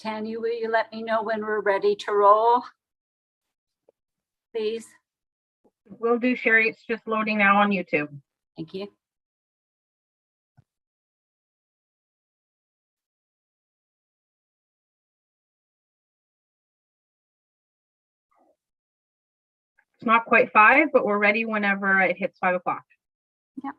Tanya, will you let me know when we're ready to roll? Please. Will do, Sherry. It's just loading now on YouTube. Thank you. It's not quite 5, but we're ready whenever it hits 5 o'clock. Yeah.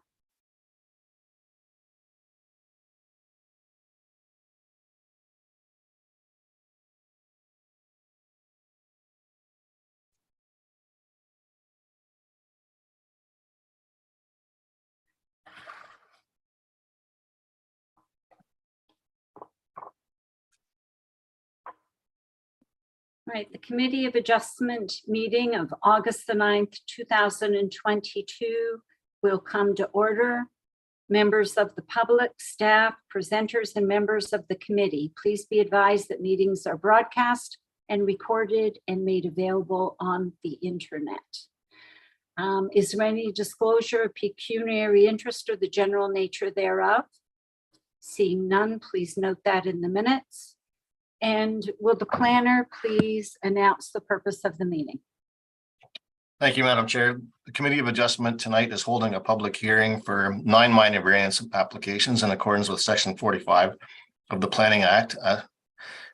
Right, the Committee of Adjustment meeting of August the 9th, 2022 will come to order. Members of the public, staff, presenters, and members of the committee, please be advised that meetings are broadcast and recorded and made available on the internet. Is there any disclosure of pecuniary interest or the general nature thereof? Seeing none, please note that in the minutes. And will the planner please announce the purpose of the meeting? Thank you, Madam Chair. The Committee of Adjustment tonight is holding a public hearing for 9 minor variance applications in accordance with Section 45 of the Planning Act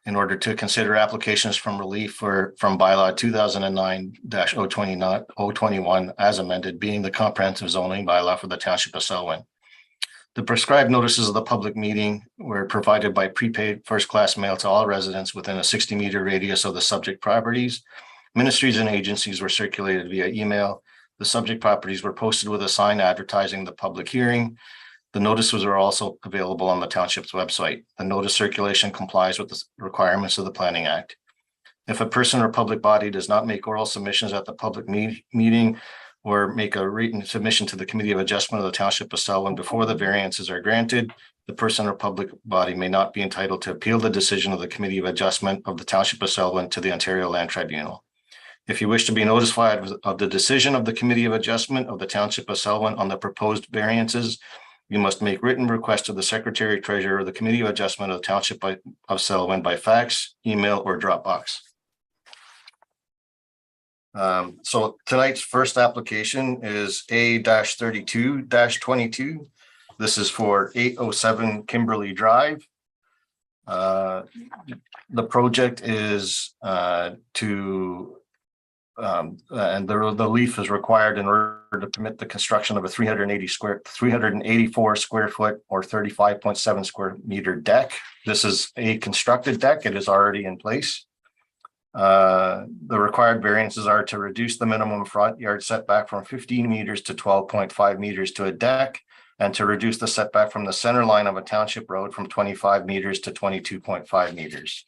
in order to consider applications from relief from bylaw 2009-021 as amended, being the comprehensive zoning bylaw for the Township of Selwyn. The prescribed notices of the public meeting were provided by prepaid first-class mail to all residents within a 60-meter radius of the subject properties. Ministries and agencies were circulated via email. The subject properties were posted with a sign advertising the public hearing. The notices are also available on the township's website. The notice circulation complies with the requirements of the Planning Act. If a person or public body does not make oral submissions at the public meeting or make a written submission to the Committee of Adjustment of the Township of Selwyn before the variances are granted, the person or public body may not be entitled to appeal the decision of the Committee of Adjustment of the Township of Selwyn to the Ontario Land Tribunal. If you wish to be notified of the decision of the Committee of Adjustment of the Township of Selwyn on the proposed variances, you must make written request to the Secretary Treasurer of the Committee of Adjustment of the Township of Selwyn by fax, email, or Dropbox. So tonight's first application is A-32-22. This is for 807 Kimberly Drive. The project is and the relief is required in order to permit the construction of a 384 square foot or 35.7 square meter deck. This is a constructed deck. It is already in place. The required variances are to reduce the minimum front yard setback from 15 meters to 12.5 meters to a deck, and to reduce the setback from the center line of a township road from 25 meters to 22.5 meters.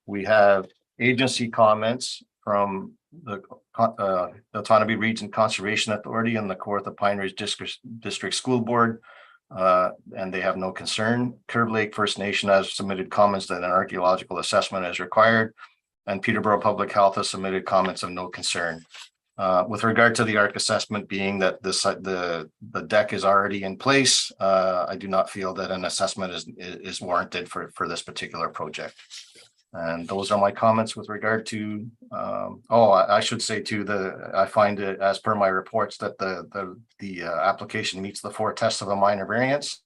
We have agency comments from the Otonabee Region Conservation Authority and the Kawartha Pine Ridge District School Board, and they have no concern. Curve Lake First Nation has submitted comments that an archaeological assessment is required, and Peterborough Public Health has submitted comments of no concern. With regard to the ARC assessment being that the deck is already in place, I do not feel that an assessment is warranted for this particular project. And those are my comments with regard to, I should say too, I find it as per my reports that the application meets the 4 tests of a minor variance.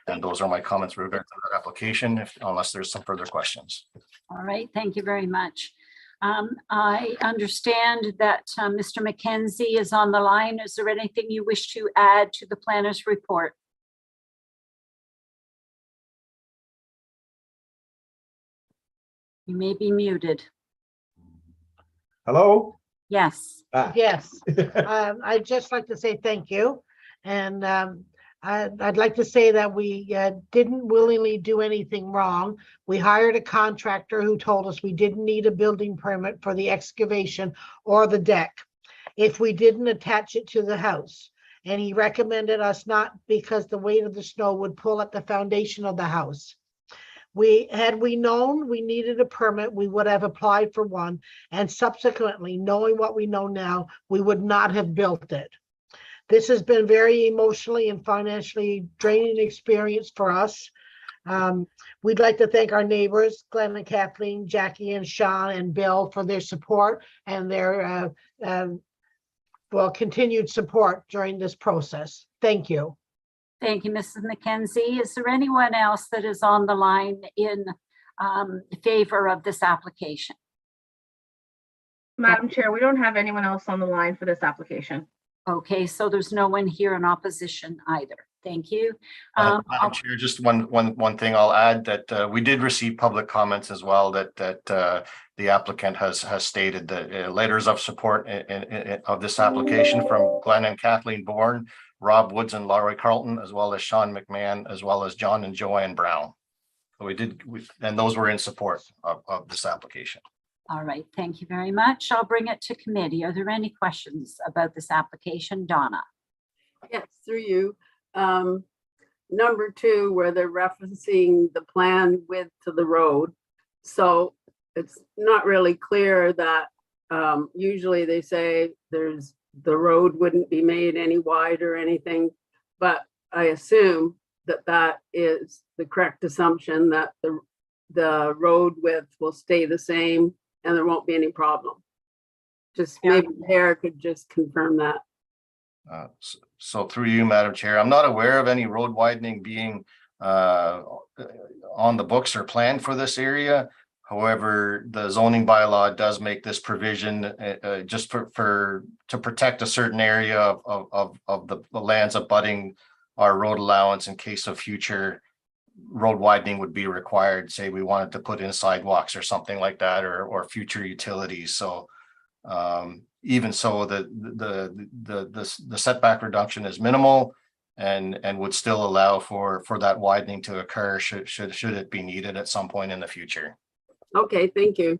And those are my comments with regard to the application, unless there's some further questions. All right, thank you very much. I understand that Mr. McKenzie is on the line. Is there anything you wish to add to the planner's report? You may be muted. Hello? Yes. Yes, I'd just like to say thank you. And I'd like to say that we didn't willingly do anything wrong. We hired a contractor who told us we didn't need a building permit for the excavation or the deck if we didn't attach it to the house. And he recommended us not, because the weight of the snow would pull at the foundation of the house. Had we known we needed a permit, we would have applied for one, and subsequently, knowing what we know now, we would not have built it. This has been very emotionally and financially draining experience for us. We'd like to thank our neighbors, Glenn and Kathleen, Jackie and Sean and Bill, for their support and their continued support during this process. Thank you. Thank you, Mrs. McKenzie. Is there anyone else that is on the line in favor of this application? Madam Chair, we don't have anyone else on the line for this application. Okay, so there's no one here in opposition either. Thank you. Madam Chair, just one thing I'll add, that we did receive public comments as well, that the applicant has stated that letters of support of this application from Glenn and Kathleen Bourne, Rob Woods and Laurie Carlton, as well as Sean McMahon, as well as John and Joanne Brown. So and those were in support of this application. All right, thank you very much. I'll bring it to committee. Are there any questions about this application? Donna? Yes, through you. Number 2, where they're referencing the plan width to the road. So it's not really clear that usually they say the road wouldn't be made any wider or anything, but I assume that is the correct assumption, that the road width will stay the same and there won't be any problem. Just maybe Tara could just confirm that. So through you, Madam Chair, I'm not aware of any road widening being on the books or planned for this area. However, the zoning bylaw does make this provision just to protect a certain area of the lands abutting our road allowance in case of future road widening would be required. Say we wanted to put in sidewalks or something like that, or future utilities. So even so, the setback reduction is minimal and would still allow for that widening to occur should it be needed at some point in the future. Okay, thank you.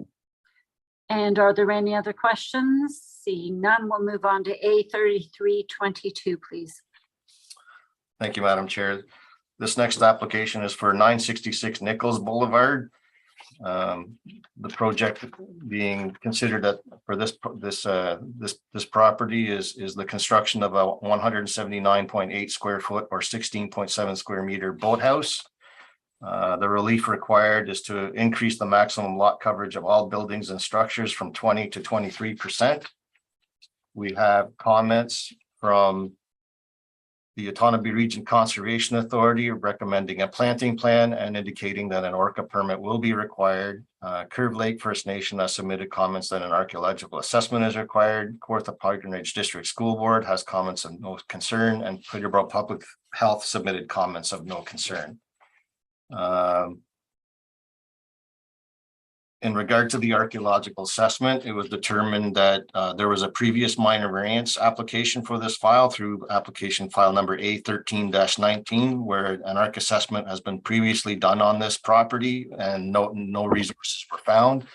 And are there any other questions? Seeing none, we'll move on to A3322, please. Thank you, Madam Chair. This next application is for 966 Nichols Boulevard. The project being considered for this property is the construction of a 179.8 square foot or 16.7 square meter boathouse. The relief required is to increase the maximum lot coverage of all buildings and structures from 20 to 23%. We have comments from the Otonabee Region Conservation Authority recommending a planting plan and indicating that an ORCA permit will be required. Curve Lake First Nation has submitted comments that an archaeological assessment is required. Kawartha Piketon Ridge District School Board has comments of no concern, and Peterborough Public Health submitted comments of no concern. In regard to the archaeological assessment, it was determined that there was a previous minor variance application for this file through application file number A13-19, where an arc assessment has been previously done on this property and no resources were found.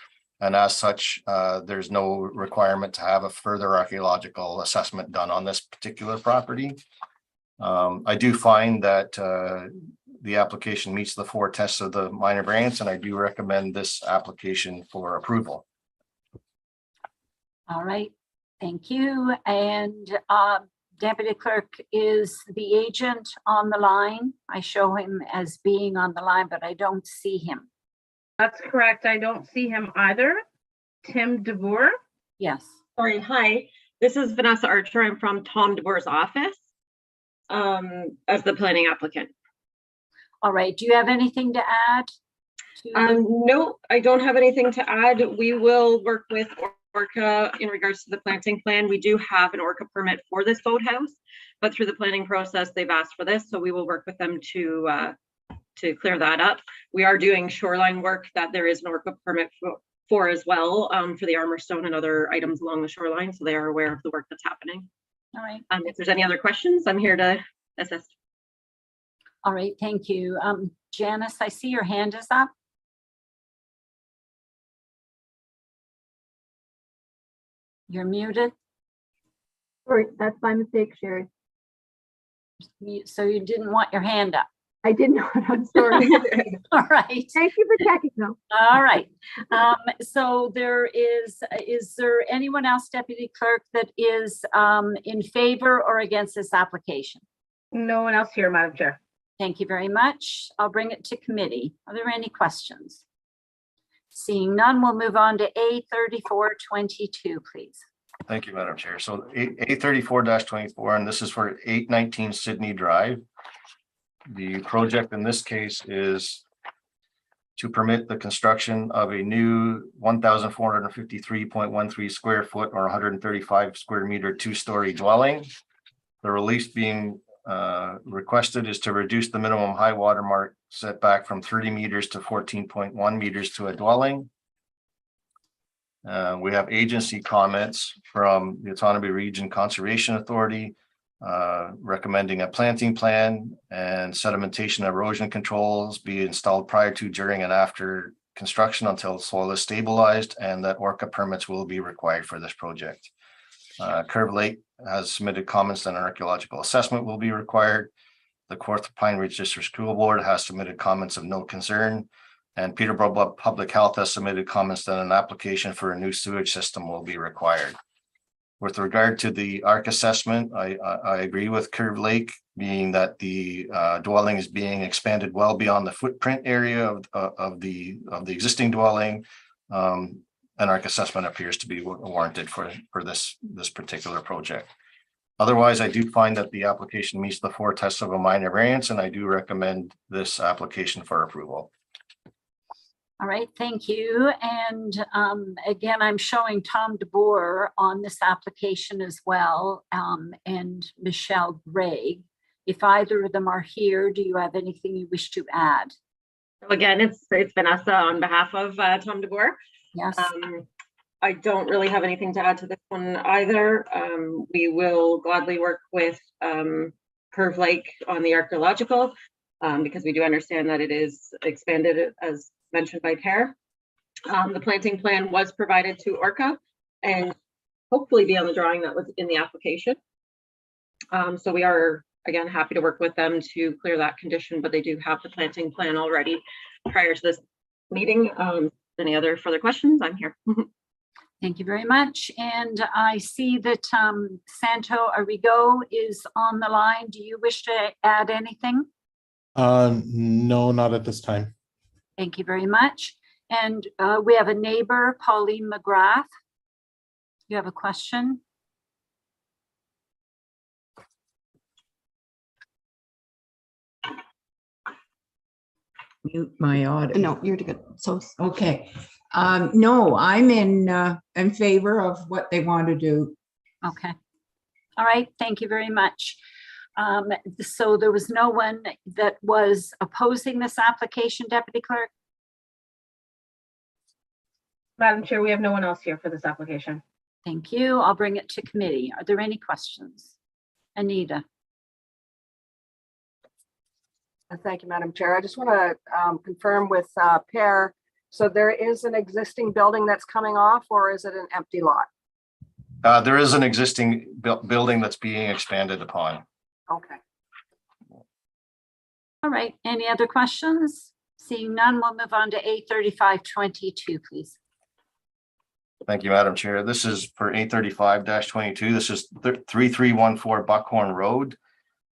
And as such, there's no requirement to have a further archaeological assessment done on this particular property. I do find that the application meets the 4 tests of the minor variance, and I do recommend this application for approval. All right, thank you. And Deputy Clerk, is the agent on the line? I show him as being on the line, but I don't see him. That's correct. I don't see him either. Tim DeVore. Yes. Sorry, hi. This is Vanessa Archer. I'm from Tom DeVore's office as the planning applicant. All right, do you have anything to add? No, I don't have anything to add. We will work with ORCA in regards to the planting plan. We do have an ORCA permit for this boathouse, but through the planning process, they've asked for this, so we will work with them to clear that up. We are doing shoreline work that there is an ORCA permit for as well, for the armor stone and other items along the shoreline, so they are aware of the work that's happening. All right. If there's any other questions, I'm here to assist. All right, thank you. Janice, I see your hand is up. You're muted. Sorry, that's my mistake, Sherry. So you didn't want your hand up. I did not, I'm sorry. All right. Thank you for checking though. All right. So is there anyone else, Deputy Clerk, that is in favor or against this application? No one else here, Madam Chair. Thank you very much. I'll bring it to committee. Are there any questions? Seeing none, we'll move on to A3422, please. Thank you, Madam Chair. So A34-24, and this is for 819 Sydney Drive. The project in this case is to permit the construction of a new 1,453.13 square foot or 135 square meter two-story dwelling. The relief being requested is to reduce the minimum high water mark setback from 30 meters to 14.1 meters to a dwelling. We have agency comments from the Otonabee Region Conservation Authority recommending a planting plan and sedimentation erosion controls be installed prior to, during, and after construction until soil is stabilized, and that ORCA permits will be required for this project. Curve Lake has submitted comments that an archaeological assessment will be required. The Kawartha Pine Ridge District School Board has submitted comments of no concern. And Peterborough Public Health has submitted comments that an application for a new sewage system will be required. With regard to the ARC assessment, I agree with Curve Lake, being that the dwelling is being expanded well beyond the footprint area of the existing dwelling. An ARC assessment appears to be warranted for this particular project. Otherwise, I do find that the application meets the 4 tests of a minor variance, and I do recommend this application for approval. All right, thank you. And again, I'm showing Tom DeBoer on this application as well, and Michelle Gregg. If either of them are here, do you have anything you wish to add? Again, it's Vanessa on behalf of Tom DeBoer. Yes. I don't really have anything to add to this one either. We will gladly work with Curve Lake on the archaeological because we do understand that it is expanded as mentioned by Tara. The planting plan was provided to ORCA and hopefully be on the drawing that was in the application. So we are, again, happy to work with them to clear that condition, but they do have the planting plan already prior to this meeting. Any other further questions? I'm here. Thank you very much. And I see that Santo Arrigo is on the line. Do you wish to add anything? No, not at this time. Thank you very much. And we have a neighbor, Pauline McGrath. You have a question? Mute my audio. No, you're good. So, Okay. No, I'm in favor of what they want to do. Okay. All right. Thank you very much. So there was no one that was opposing this application, Deputy Clerk? Madam Chair, we have no one else here for this application. Thank you. I'll bring it to committee. Are there any questions? Anita? thank you, Madam Chair. I just want to confirm with Per. So there is an existing building that's coming off, or is it an empty lot? There is an existing building that's being expanded upon. Okay. All right. Any other questions? Seeing none, we'll move on to A3522, please. Thank you, Madam Chair. This is for 835-22. This is 3314 Buckhorn Road.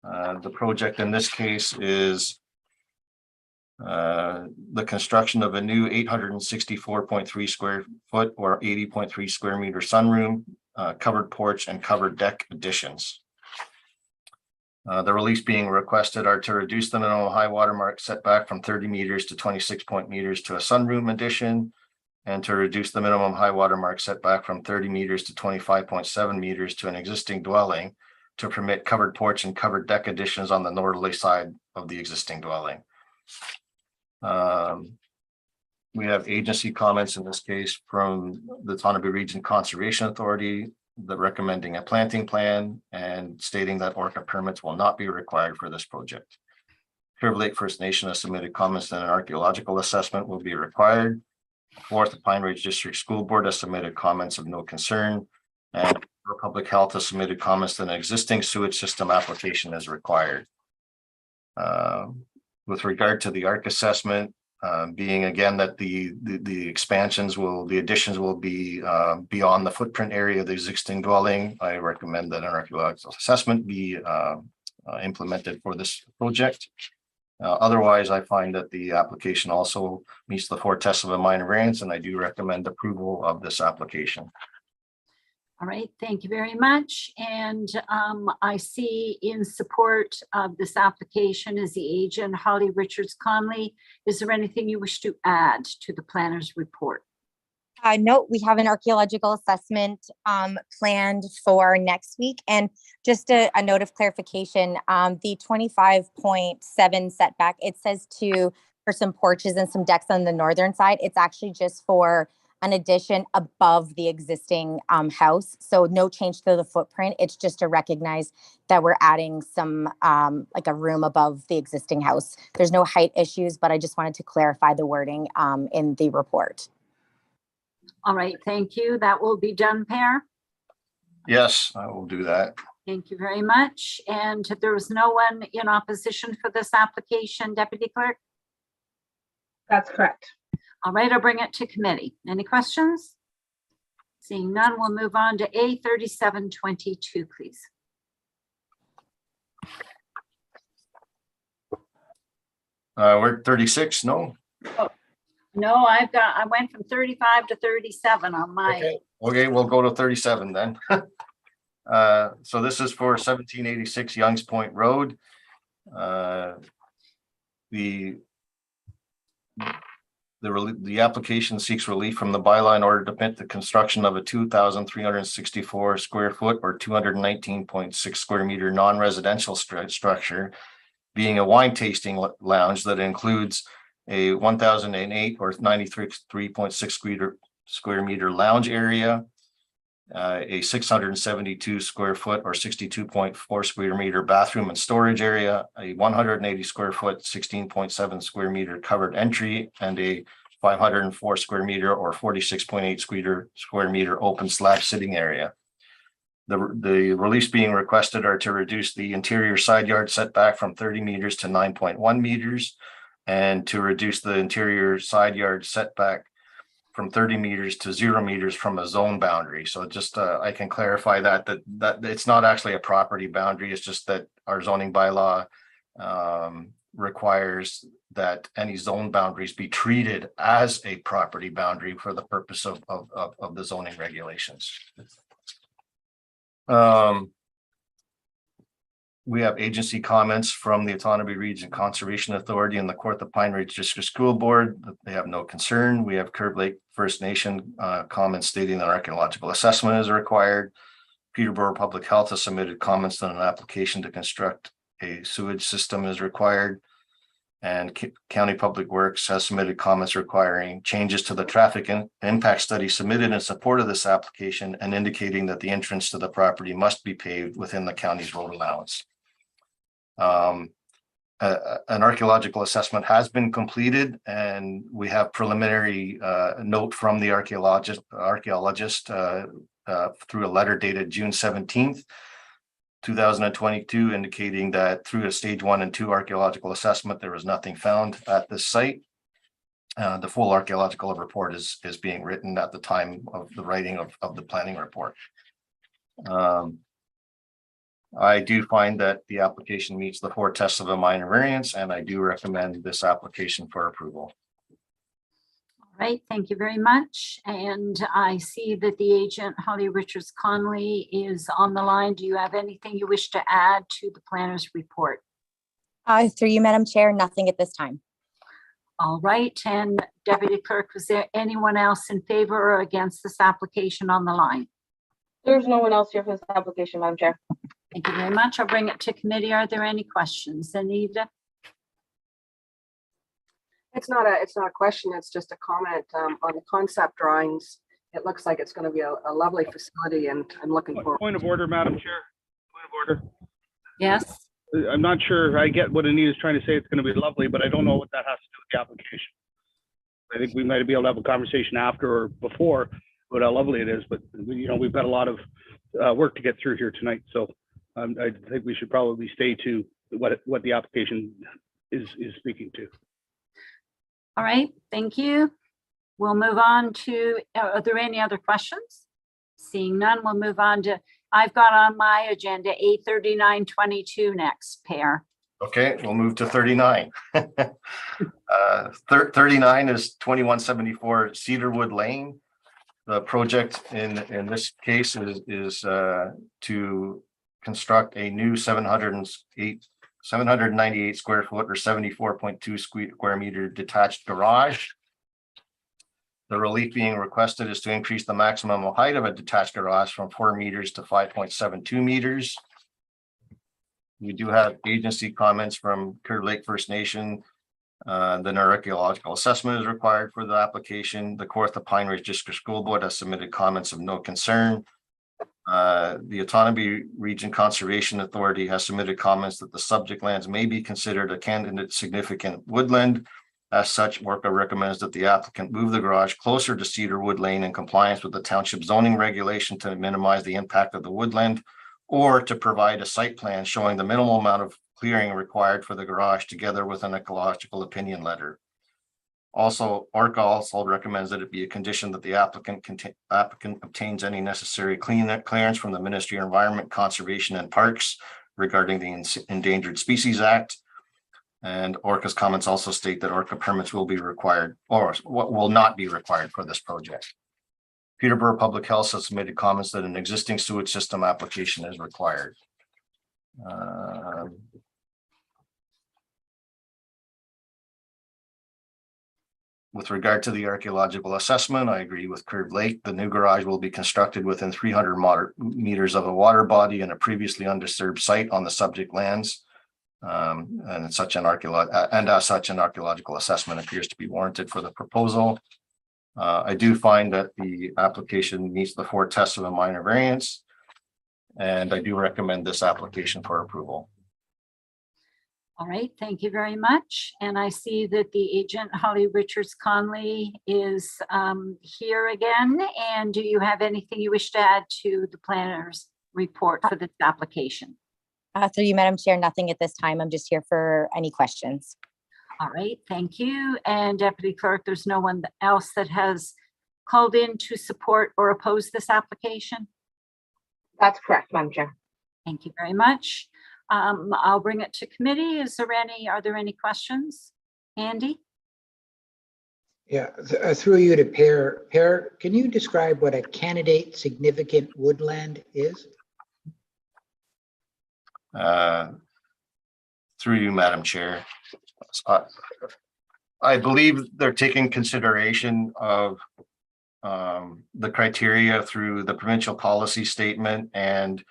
The project in this case is the construction of a new 864.3 square foot or 80.3 square meter sunroom, covered porch and covered deck additions. The reliefs being requested are to reduce the minimum high water mark setback from 30 meters to 26 meters to a sunroom addition, and to reduce the minimum high water mark setback from 30 meters to 25.7 meters to an existing dwelling to permit covered porch and covered deck additions on the northerly side of the existing dwelling. We have agency comments in this case from the Otonabee Region Conservation Authority that recommending a planting plan and stating that ORCA permits will not be required for this project. Curve Lake First Nation has submitted comments that an archaeological assessment will be required. Kawartha Pine Ridge District School Board has submitted comments of no concern, and Public Health has submitted comments that an existing sewage system application is required. with regard to the ARC assessment, being again that the the additions will be beyond the footprint area of the existing dwelling. I recommend that an archaeological assessment be implemented for this project. Otherwise, I find that the application also meets the 4 tests of a minor variance, and I do recommend approval of this application. All right, thank you very much. And I see in support of this application is the agent Holly Richards Conley. Is there anything you wish to add to the planner's report? No, we have an archaeological assessment planned for next week. And just a note of clarification, the 25.7 setback, it says for some porches and some decks on the northern side. It's actually just for an addition above the existing house. So no change to the footprint. It's just to recognize that we're adding some like a room above the existing house. There's no height issues, but I just wanted to clarify the wording in the report. All right, thank you. That will be done, Per. Yes, I will do that. Thank you very much. And there was no one in opposition for this application, Deputy Clerk? That's correct. All right, I'll bring it to committee. Any questions? Seeing none, we'll move on to A3722, please. We're at 36, no? No, I went from 35 to 37 on my. Okay, we'll go to 37 then. So this is for 1786 Youngs Point Road. The application seeks relief from the bylaw in order to permit the construction of a 2,364 square foot or 219.6 square meter non-residential structure, being a wine tasting lounge that includes a 1,008 or 93.6 square meter lounge area, a 672 square foot or 62.4 square meter bathroom and storage area, a 180 square foot, 16.7 square meter covered entry, and a 504 square meter or 46.8 square meter open slab sitting area. The release being requested are to reduce the interior side yard setback from 30 meters to 9.1 meters, and to reduce the interior side yard setback from 30 meters to 0 meters from a zone boundary. So just I can clarify that it's not actually a property boundary. It's just that our zoning bylaw requires that any zone boundaries be treated as a property boundary for the purpose of the zoning regulations. We have agency comments from the Otonabee Region Conservation Authority and the Kawartha Pine Ridge District School Board. They have no concern. We have Curve Lake First Nation comments stating that archaeological assessment is required. Peterborough Public Health has submitted comments on an application to construct a sewage system is required. And County Public Works has submitted comments requiring changes to the traffic impact study submitted in support of this application and indicating that the entrance to the property must be paved within the county's road allowance. An archaeological assessment has been completed, and we have preliminary note from the archaeologist through a letter dated June 17th, 2022, indicating that through a stage 1 and 2 archaeological assessment, there was nothing found at this site. The full archaeological report is being written at the time of the writing of the planning report. I do find that the application meets the 4 tests of a minor variance, and I do recommend this application for approval. All right, thank you very much. And I see that the agent Holly Richards Conley is on the line. Do you have anything you wish to add to the planner's report? Through you, Madam Chair, nothing at this time. All right, and Deputy Clerk, was there anyone else in favor or against this application on the line? There's no one else here for this application, Madam Chair. Thank you very much. I'll bring it to committee. Are there any questions? Anita? It's not a question, it's just a comment on the concept drawings. It looks like it's going to be a lovely facility, and I'm looking forward. Point of order, Madam Chair. Point of order. Yes. I'm not sure I get what Anita's trying to say. It's going to be lovely, but I don't know what that has to do with the application. I think we might be able to have a conversation after or before about how lovely it is, but we've got a lot of work to get through here tonight. So I think we should probably stay to what the application is speaking to. All right, thank you. We'll move on to, are there any other questions? Seeing none, we'll move on to, I've got on my agenda 83922 next, Pear. Okay, we'll move to 39. 39 is 2174 Cedarwood Lane. The project in this case is to construct a new 798 square foot or 74.2 square meter detached garage. The relief being requested is to increase the maximum height of a detached garage from 4 meters to 5.72 meters. We do have agency comments from Curve Lake First Nation. Then our archaeological assessment is required for the application. The Kawartha Pine Ridge District School Board has submitted comments of no concern. The Autonomy Region Conservation Authority has submitted comments that the subject lands may be considered a candidate significant woodland. As such, Orca recommends that the applicant move the garage closer to Cedarwood Lane in compliance with the township zoning regulation to minimize the impact of the woodland, or to provide a site plan showing the minimal amount of clearing required for the garage together with an ecological opinion letter. Also, Orca also recommends that it be a condition that the applicant obtains any necessary clearance from the Ministry of Environment, Conservation and Parks regarding the Endangered Species Act. And Orca's comments also state that Orca permits will be required or what will not be required for this project. Peterborough Public Health has submitted comments that an existing sewage system application is required. With regard to the archaeological assessment, I agree with Curve Lake. The new garage will be constructed within 300 meters of a water body and a previously undisturbed site on the subject lands. And as such, an archaeological assessment appears to be warranted for the proposal. I do find that the application meets the 4 tests of a minor variance, and I do recommend this application for approval. All right, thank you very much. And I see that the agent Holly Richards Conley is here again. And do you have anything you wish to add to the planner's report for this application? Through you, Madam Chair, nothing at this time. I'm just here for any questions. All right, thank you. And Deputy Clerk, there's no one else that has called in to support or oppose this application? That's correct, Madam Chair. Thank you very much. I'll bring it to committee. Are there any questions? Andy? Yeah, through you to Pear. Pear, can you describe what a candidate significant woodland is? Through you, Madam Chair. I believe they're taking consideration of the criteria through the provincial policy statement and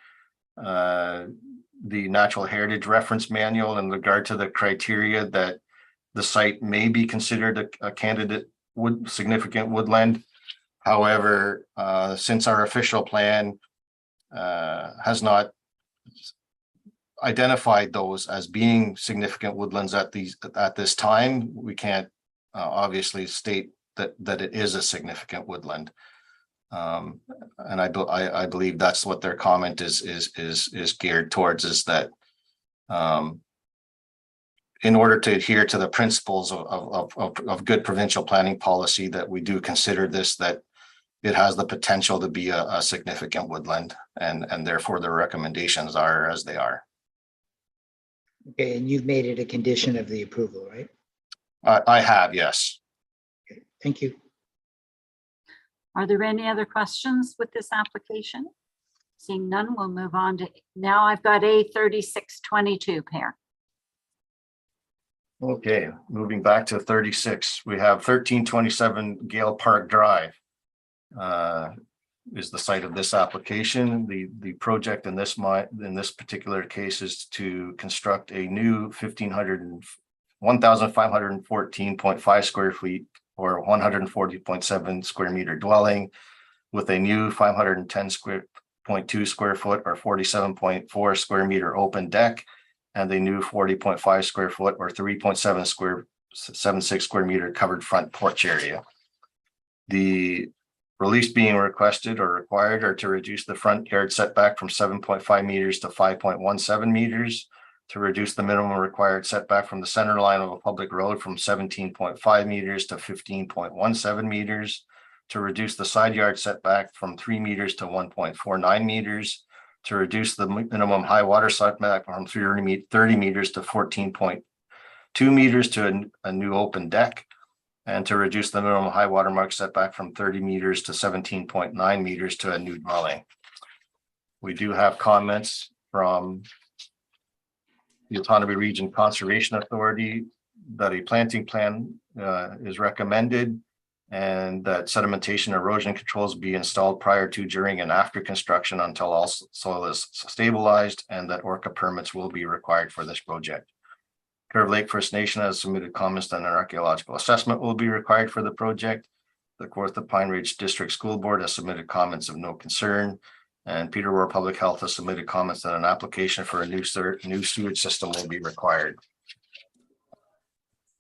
the Natural Heritage Reference Manual in regard to the criteria that the site may be considered a candidate significant woodland. However, since our official plan has not identified those as being significant woodlands at this time, we can't obviously state that it is a significant woodland. And I believe that's what their comment is geared towards, is that in order to adhere to the principles of good provincial planning policy, that we do consider this, that it has the potential to be a significant woodland, and therefore the recommendations are as they are. Okay, and you've made it a condition of the approval, right? I have, yes. Okay, thank you. Are there any other questions with this application? Seeing none, we'll move on to, now I've got A3622, Pear. Okay, moving back to 36, we have 1327 Gale Park Drive is the site of this application. The project in this particular case is to construct a new 1,514.5 square feet or 140.7 square meter dwelling with a new 510.2 square foot or 47.4 square meter open deck and a new 40.5 square foot or 3.76 square meter covered front porch area. The release being requested or required are to reduce the front yard setback from 7.5 meters to 5.17 meters, to reduce the minimum required setback from the center line of a public road from 17.5 meters to 15.17 meters, to reduce the side yard setback from 3 meters to 1.49 meters, to reduce the minimum high water setback from 30 meters to 14.2 meters to a new open deck, and to reduce the minimum high water mark setback from 30 meters to 17.9 meters to a new dwelling. We do have comments from the Otonabee Region Conservation Authority that a planting plan is recommended, and that sedimentation erosion controls be installed prior to, during, and after construction until all soil is stabilized, and that ORCA permits will be required for this project. Curve Lake First Nation has submitted comments that an archaeological assessment will be required for the project. The Kawartha Pine Ridge District School Board has submitted comments of no concern, and Peterborough Public Health has submitted comments that an application for a new sewage system will be required.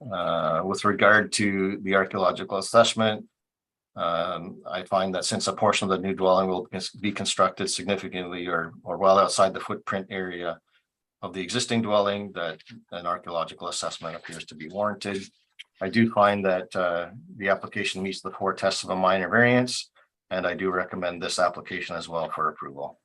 With regard to the archaeological assessment, I find that since a portion of the new dwelling will be constructed significantly or well outside the footprint area of the existing dwelling, that an archaeological assessment appears to be warranted. I do find that the application meets the 4 tests of a minor variance, and I do recommend this application as well for approval.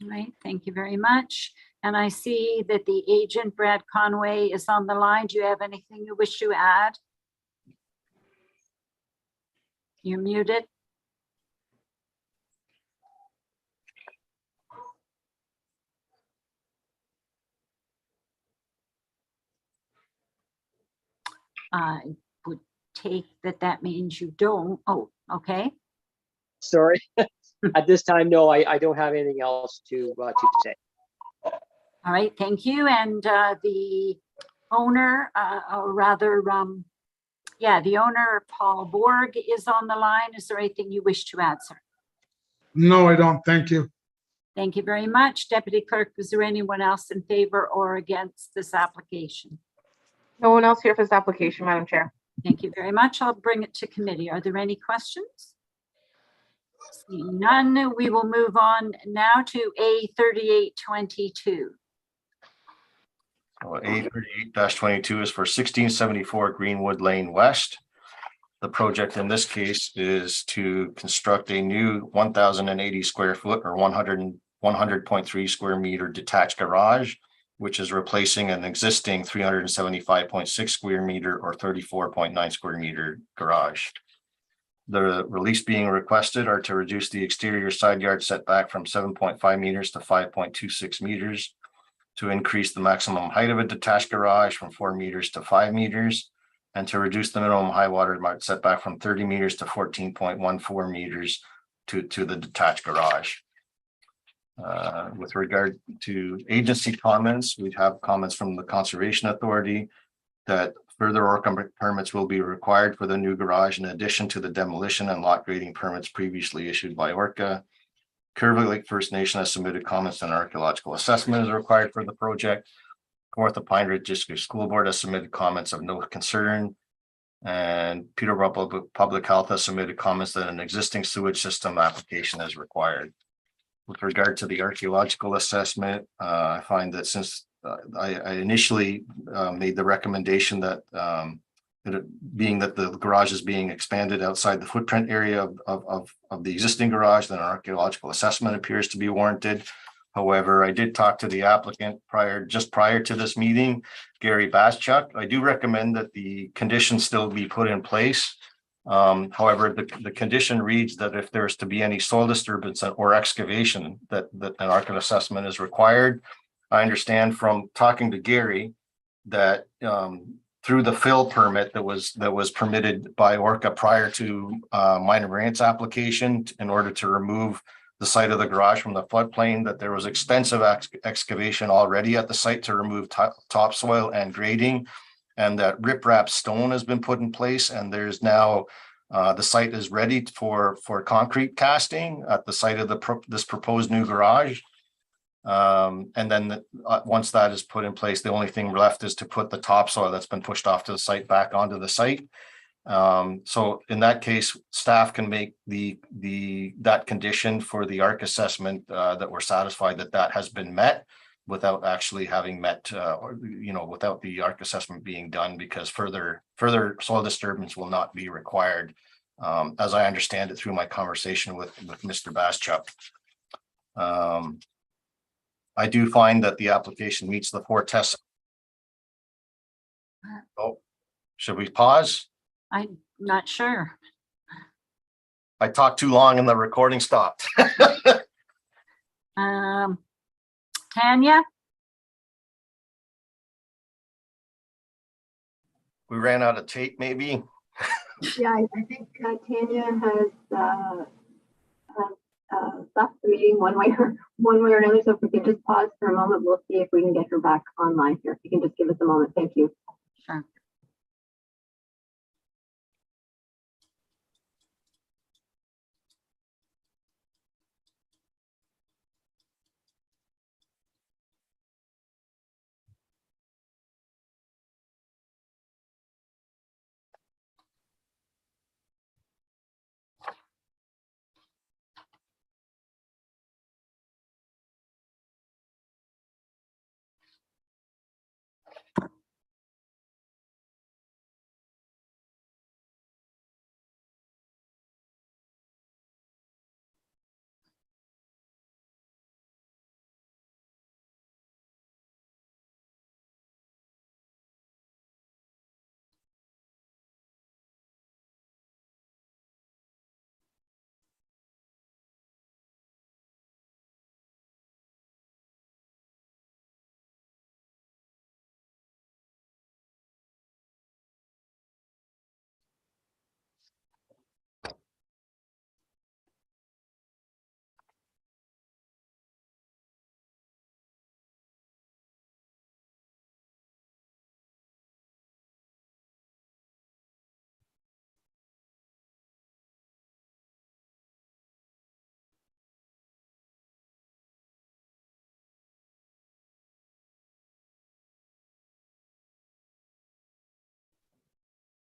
All right, thank you very much. And I see that the agent, Brad Conway, is on the line. Do you have anything you wish to add? You're muted. I would take that means you don't. Oh, okay. Sorry. At this time, no, I don't have anything else to say. All right, thank you. And the owner, or rather, the owner, Paul Borg, is on the line. Is there anything you wish to add, sir? No, I don't. Thank you. Thank you very much. Deputy Clerk, is there anyone else in favor or against this application? No one else here for this application, Madam Chair. Thank you very much. I'll bring it to committee. Are there any questions? Seeing none, we will move on now to A3822. A38-22 is for 1674 Greenwood Lane West. The project in this case is to construct a new 1,080 square foot or 100.3 square meter detached garage, which is replacing an existing 375.6 square meter or 34.9 square meter garage. The release being requested are to reduce the exterior side yard setback from 7.5 meters to 5.26 meters, to increase the maximum height of a detached garage from 4 meters to 5 meters, and to reduce the minimum high water mark setback from 30 meters to 14.14 meters to the detached garage. With regard to agency comments, we have comments from the Conservation Authority that further ORCA permits will be required for the new garage in addition to the demolition and lot grading permits previously issued by ORCA. Curve Lake First Nation has submitted comments and archaeological assessment is required for the project. Kawartha Pine Ridge District School Board has submitted comments of no concern. And Peterborough Public Health has submitted comments that an existing sewage system application is required. With regard to the archaeological assessment, I find that since I initially made the recommendation that being that the garage is being expanded outside the footprint area of the existing garage, then an archaeological assessment appears to be warranted. However, I did talk to the applicant just prior to this meeting, Gary Baschuk. I do recommend that the conditions still be put in place. However, the condition reads that if there's to be any soil disturbance or excavation, that an archaeological assessment is required. I understand from talking to Gary that through the fill permit that was permitted by ORCA prior to minor variance application in order to remove the site of the garage from the floodplain, that there was extensive excavation already at the site to remove topsoil and grading, and that riprap stone has been put in place, and there's now the site is ready for concrete casting at the site of this proposed new garage. And then once that is put in place, the only thing left is to put the topsoil that's been pushed off to the site back onto the site. So in that case, staff can make that condition for the ARC assessment that we're satisfied that has been met without actually having met, or, you know, without the arc assessment being done, because further soil disturbance will not be required. As I understand it through my conversation with Mr. Baschuk. I do find that the application meets the 4 tests. Oh, should we pause? I'm not sure. I talked too long and the recording stopped. Tanya? We ran out of tape, maybe. Yeah, I think Tanya has left the meeting one way or another. So if we can just pause for a moment, we'll see if we can get her back online here. If you can just give us a moment. Thank you. Sure.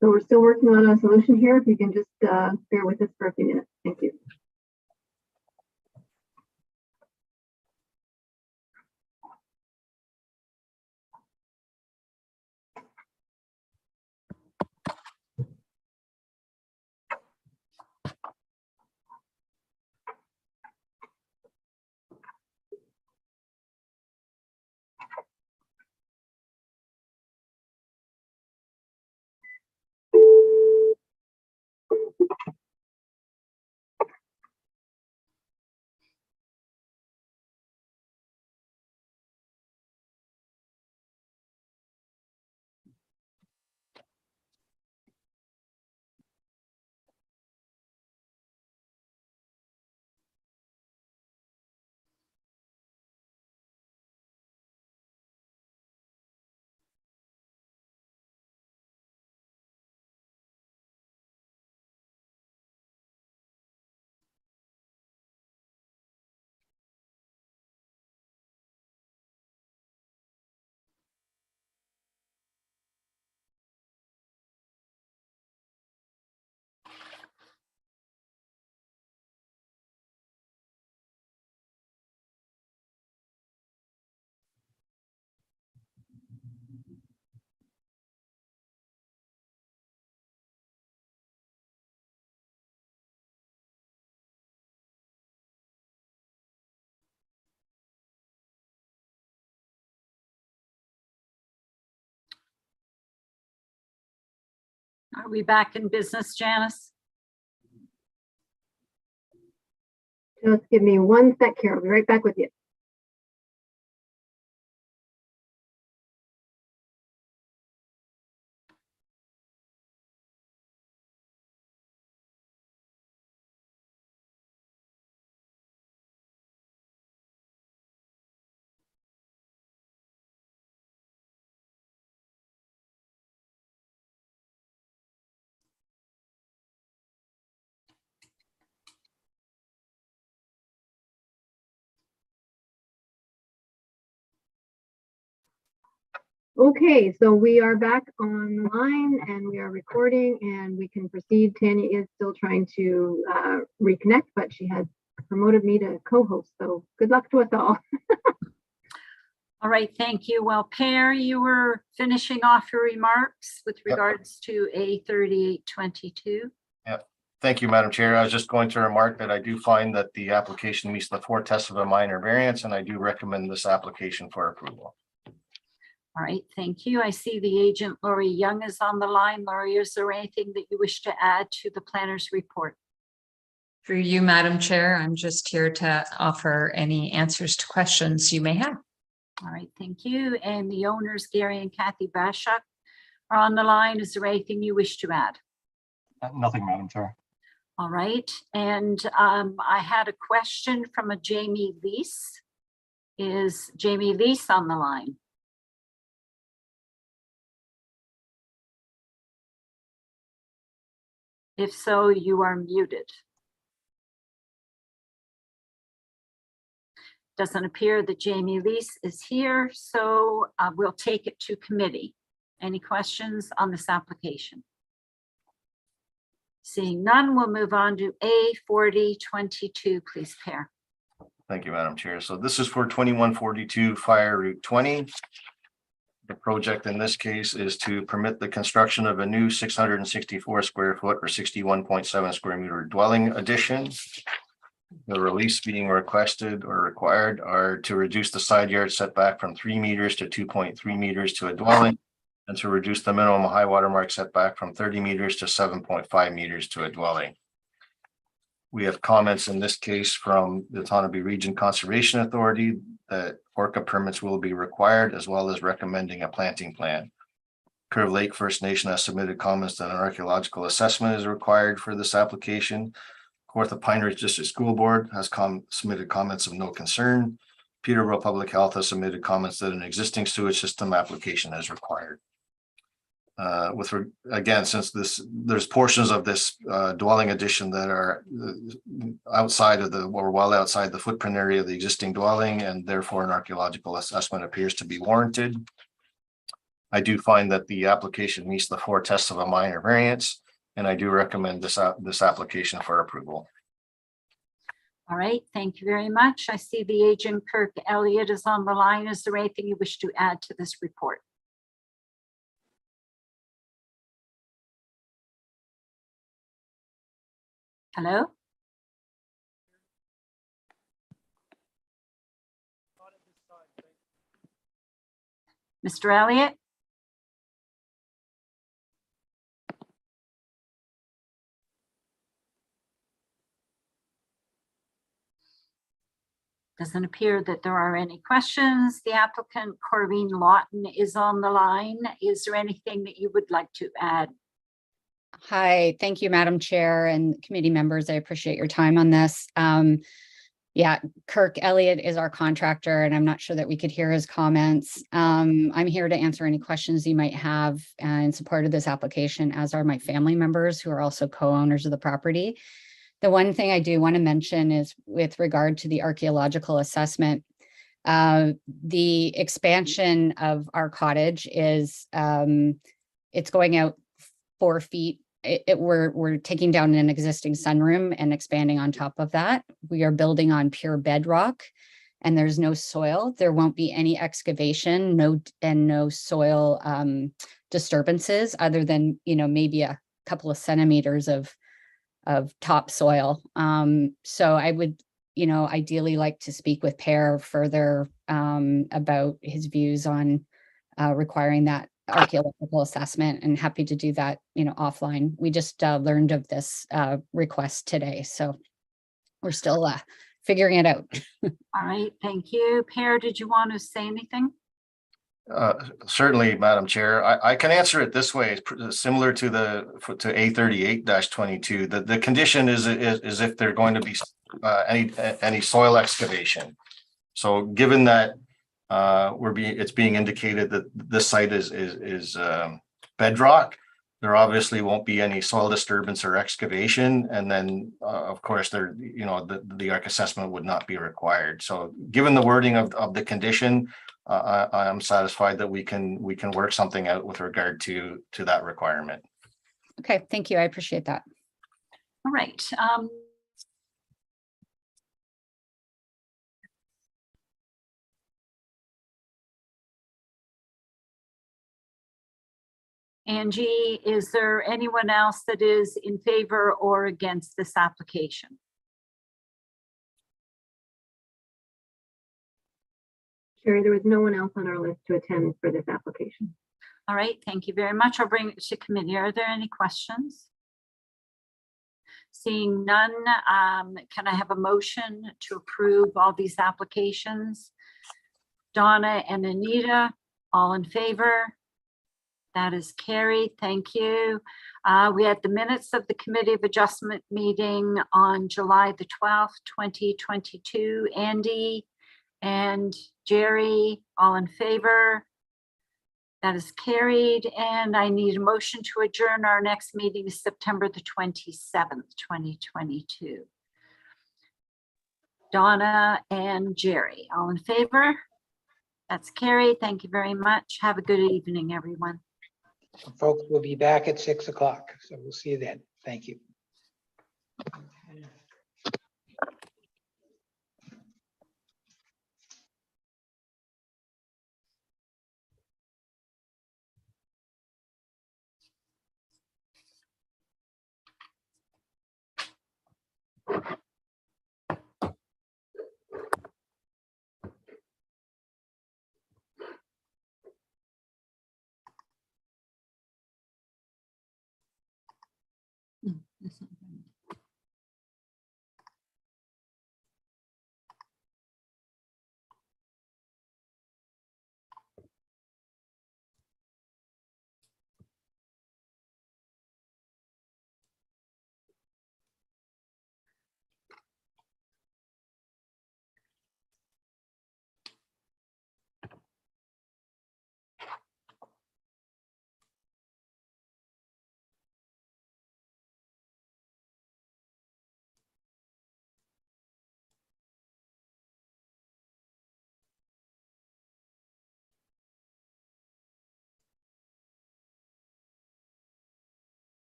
So we're still working on a solution here. If you can just bear with us for a few minutes. Thank you. Are we back in business, Janice? Just give me one sec here. I'll be right back with you. Okay, so we are back online and we are recording and we can proceed. Tanya is still trying to reconnect, but she has promoted me to co-host. So good luck to us all. All right, thank you. Well, Per, you were finishing off your remarks with regards to A3822. Thank you, Madam Chair. I was just going to remark that I do find that the application meets the 4 tests of a minor variance, and I do recommend this application for approval. All right, thank you. I see the agent Lori Young is on the line. Lori, is there anything that you wish to add to the planner's report? Through you, Madam Chair, I'm just here to offer any answers to questions you may have. All right, thank you. And the owners, Gary and Kathy Bashak, are on the line. Is there anything you wish to add? Nothing, Madam Chair. All right, and I had a question from a Jamie Lease. Is Jamie Lease on the line? If so, you are muted. Doesn't appear that Jamie Lease is here, so we'll take it to committee. Any questions on this application? Seeing none, we'll move on to A4022, please, Per. Thank you, Madam Chair. So this is for 2142 Fire Route 20. The project in this case is to permit the construction of a new 664 square foot or 61.7 square meter dwelling addition. The release being requested or required are to reduce the side yard setback from 3 meters to 2.3 meters to a dwelling, and to reduce the minimum high water mark setback from 30 meters to 7.5 meters to a dwelling. We have comments in this case from the Otonabee Region Conservation Authority that ORCA permits will be required, as well as recommending a planting plan. Curve Lake First Nation has submitted comments that an archaeological assessment is required for this application. Kawartha Pine Ridge District School Board has submitted comments of no concern. Peterborough Public Health has submitted comments that an existing sewage system application is required. Again, since there's portions of this dwelling addition that are outside of well outside the footprint area of the existing dwelling, and therefore an archaeological assessment appears to be warranted. I do find that the application meets the 4 tests of a minor variance, and I do recommend this application for approval. All right, thank you very much. I see the agent Kirk Elliott is on the line. Is there anything you wish to add to this report? Hello? Mr. Elliott? Doesn't appear that there are any questions. The applicant Corrine Lawton is on the line. Is there anything that you would like to add? Hi, thank you, Madam Chair and committee members. I appreciate your time on this. Yeah, Kirk Elliott is our contractor, and I'm not sure that we could hear his comments. I'm here to answer any questions you might have in support of this application, as are my family members who are also co-owners of the property. The one thing I do want to mention is with regard to the archaeological assessment, the expansion of our cottage is, it's going out 4 feet. We're taking down an existing sunroom and expanding on top of that. We are building on pure bedrock, and there's no soil. There won't be any excavation, no soil disturbances, other than maybe a couple of centimeters of topsoil. So I would ideally like to speak with Per further about his views on requiring that archaeological assessment, and happy to do that offline. We just learned of this request today, so we're still figuring it out. All right, thank you. Per, did you want to say anything? Certainly, Madam Chair. I can answer it this way, similar to A38-22. The condition is if there's going to be any soil excavation. So given that it's being indicated that this site is bedrock, there obviously won't be any soil disturbance or excavation, and then of course the arc assessment would not be required. So given the wording of the condition, I am satisfied that we can work something out with regard to that requirement. Okay, thank you. I appreciate that. All right. Angie, is there anyone else that is in favor or against this application? Sherry, there was no one else on our list to attend for this application. All right, thank you very much. I'll bring it to committee. Are there any questions? Seeing none, can I have a motion to approve all these applications? Donna and Anita, all in favor? That is carried. Thank you. We had the minutes of the Committee of Adjustment meeting on July the 12th, 2022. Andy and Jerry, all in favor? That is carried. And I need a motion to adjourn. Our next meeting is September the 27th, 2022. Donna and Jerry, all in favor? That's carried. Thank you very much. Have a good evening, everyone. Folks, we'll be back at 6 o'clock, so we'll see you then. Thank you.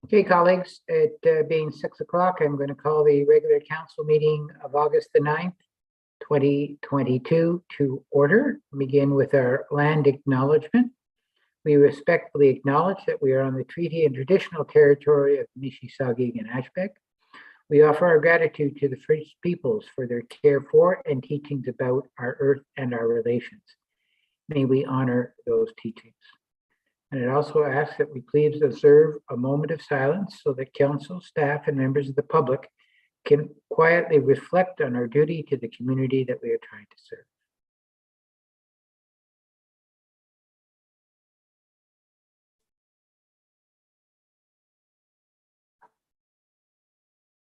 Okay, colleagues, it being 6 o'clock, I'm going to call the regular council meeting of August the 9th, 2022 to order. Begin with our land acknowledgement. We respectfully acknowledge that we are on the treaty and traditional territory of Mississauga and Ashbek. We offer our gratitude to the First Peoples for their care for and teachings about our earth and our relations. May we honor those teachings. And it also asks that we please observe a moment of silence so that council, staff, and members of the public can quietly reflect on our duty to the community that we are trying to serve.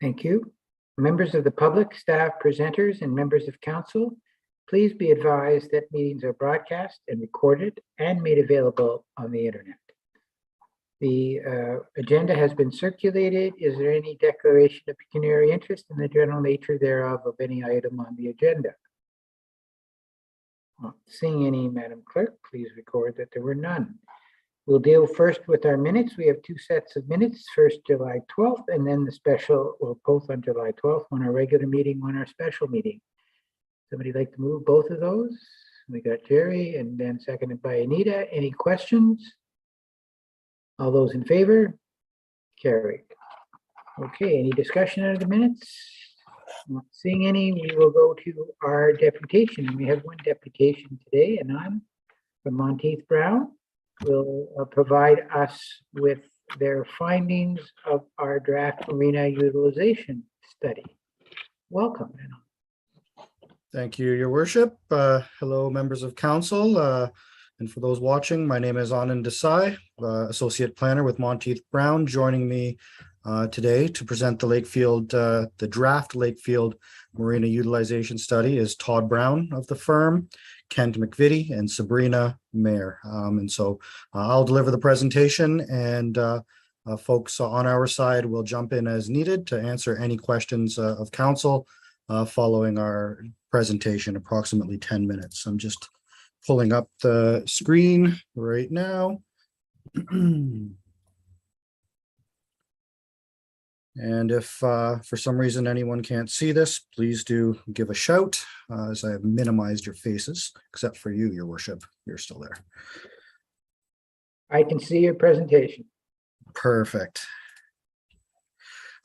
Thank you. Members of the public, staff, presenters, and members of council, please be advised that meetings are broadcast and recorded and made available on the internet. The agenda has been circulated. Is there any declaration of pecuniary interest in the general nature thereof of any item on the agenda? Not seeing any, Madam Clerk, please record that there were none. We'll deal first with our minutes. We have two sets of minutes, first July 12th, and then the special, well, both on July 12th, on our regular meeting, on our special meeting. Somebody like to move both of those? We got Jerry and then seconded by Anita. Any questions? All those in favor? Carried. Okay, any discussion out of the minutes? Not seeing any, we will go to our deputation. We have one deputation today, and I'm from Monteith Brown. Will provide us with their findings of our draft marina utilization study. Welcome. Thank you, Your Worship. Hello, members of council. And for those watching, my name is Anand Desai, Associate Planner with Monteith Brown. Joining me today to present the Lakefield, the draft Lakefield Marina Utilization Study is Todd Brown of the firm, Kent McVitie, and Sabrina Mayer. And so I'll deliver the presentation, and folks on our side will jump in as needed to answer any questions of council following our presentation, approximately 10 minutes. I'm just pulling up the screen right now. And if for some reason anyone can't see this, please do give a shout, as I have minimized your faces, except for you, Your Worship. You're still there. I can see your presentation. Perfect.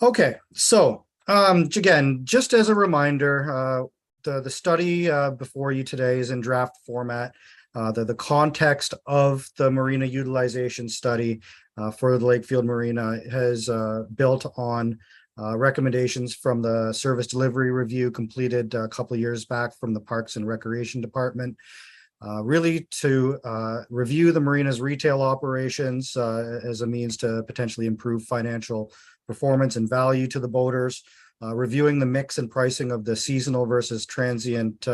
Okay, so again, just as a reminder, the study before you today is in draft format. The context of the marina utilization study for the Lakefield Marina has built on recommendations from the service delivery review completed a couple of years back from the Parks and Recreation Department, really to review the marina's retail operations as a means to potentially improve financial performance and value to the boaters, reviewing the mix and pricing of the seasonal versus transient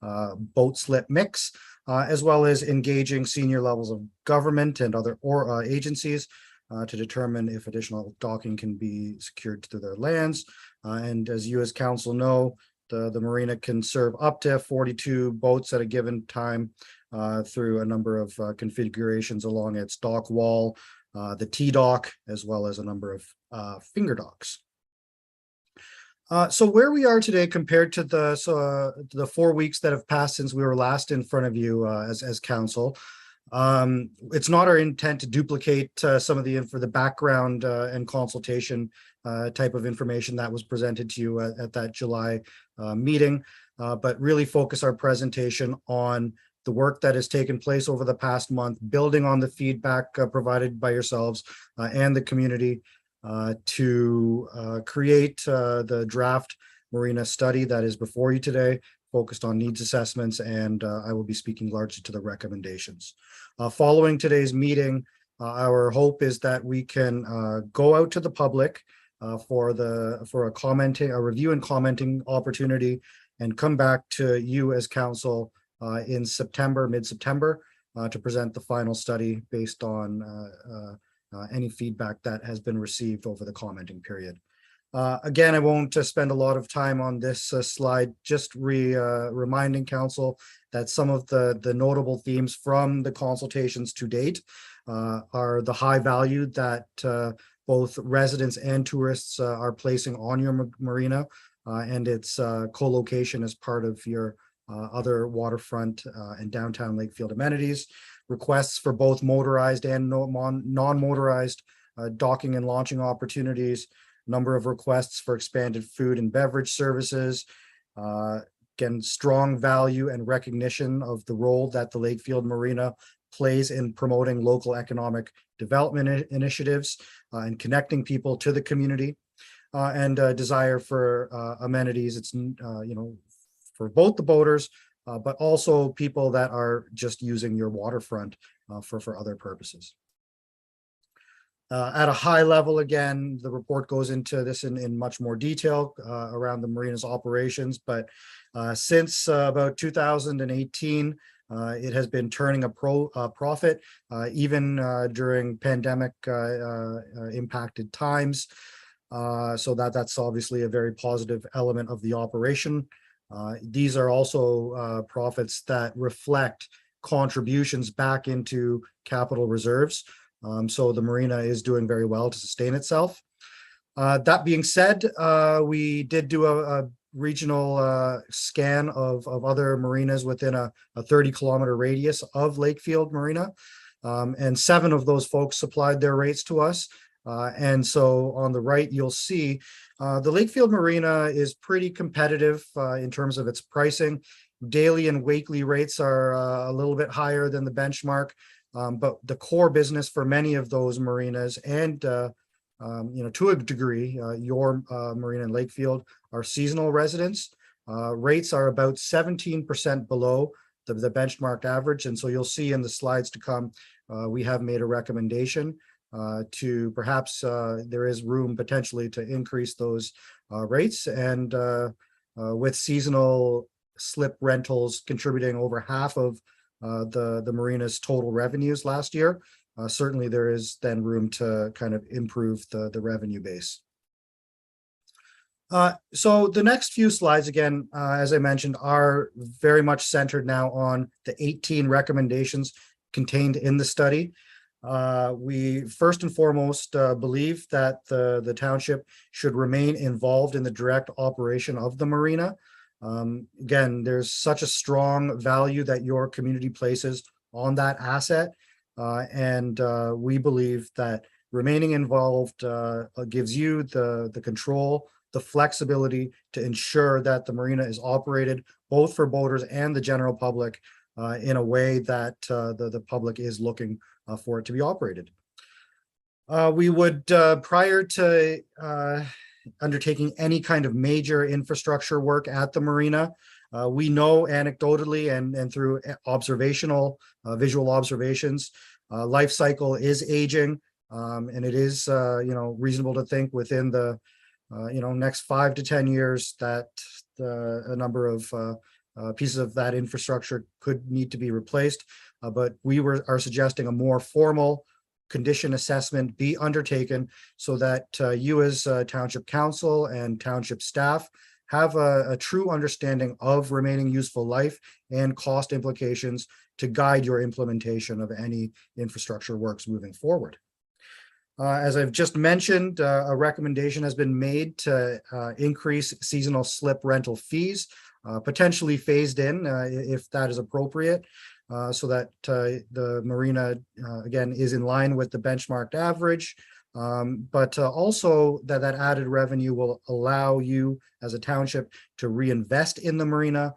boat slip mix, as well as engaging senior levels of government and other agencies to determine if additional docking can be secured to their lands. And as you as council know, the marina can serve up to 42 boats at a given time through a number of configurations along its dock wall, the T-dock, as well as a number of finger docks. So where we are today compared to the 4 weeks that have passed since we were last in front of you as council, it's not our intent to duplicate some of the background and consultation type of information that was presented to you at that July meeting, but really focus our presentation on the work that has taken place over the past month, building on the feedback provided by yourselves and the community to create the draft marina study that is before you today, focused on needs assessments, and I will be speaking largely to the recommendations. Following today's meeting, our hope is that we can go out to the public for a review and commenting opportunity, and come back to you as council in September, mid-September, to present the final study based on any feedback that has been received over the commenting period. Again, I won't spend a lot of time on this slide, just reminding council that some of the notable themes from the consultations to date are the high value that both residents and tourists are placing on your marina and its co-location as part of your other waterfront and downtown Lakefield amenities. Requests for both motorized and non-motorized docking and launching opportunities, number of requests for expanded food and beverage services. Again, strong value and recognition of the role that the Lakefield Marina plays in promoting local economic development initiatives and connecting people to the community, and desire for amenities. It's for both the boaters, but also people that are just using your waterfront for other purposes. At a high level, again, the report goes into this in much more detail around the marina's operations, but since about 2018, it has been turning a profit, even during pandemic impacted times. So that's obviously a very positive element of the operation. These are also profits that reflect contributions back into capital reserves. So the marina is doing very well to sustain itself. That being said, we did do a regional scan of other marinas within a 30-kilometer radius of Lakefield Marina. And 7 of those folks supplied their rates to us. And so on the right, you'll see the Lakefield Marina is pretty competitive in terms of its pricing. Daily and weekly rates are a little bit higher than the benchmark, but the core business for many of those marinas and to a degree, your marina in Lakefield are seasonal residents. Rates are about 17% below the benchmark average. And so you'll see in the slides to come, we have made a recommendation to perhaps there is room potentially to increase those rates. And with seasonal slip rentals contributing over half of the marina's total revenues last year, certainly there is then room to kind of improve the revenue base. So the next few slides, again, as I mentioned, are very much centered now on the 18 recommendations contained in the study. We first and foremost believe that the township should remain involved in the direct operation of the marina. Again, there's such a strong value that your community places on that asset. And we believe that remaining involved gives you the control, the flexibility to ensure that the marina is operated both for boaters and the general public in a way that the public is looking for it to be operated. We would, prior to undertaking any kind of major infrastructure work at the marina, we know anecdotally and through observational, visual observations, life cycle is aging, and it is reasonable to think within the next 5 to 10 years that a number of pieces of that infrastructure could need to be replaced. But we are suggesting a more formal condition assessment be undertaken so that you as township council and township staff have a true understanding of remaining useful life and cost implications to guide your implementation of any infrastructure works moving forward. As I've just mentioned, a recommendation has been made to increase seasonal slip rental fees, potentially phased in if that is appropriate, so that the marina, again, is in line with the benchmarked average, but also that added revenue will allow you as a township to reinvest in the marina.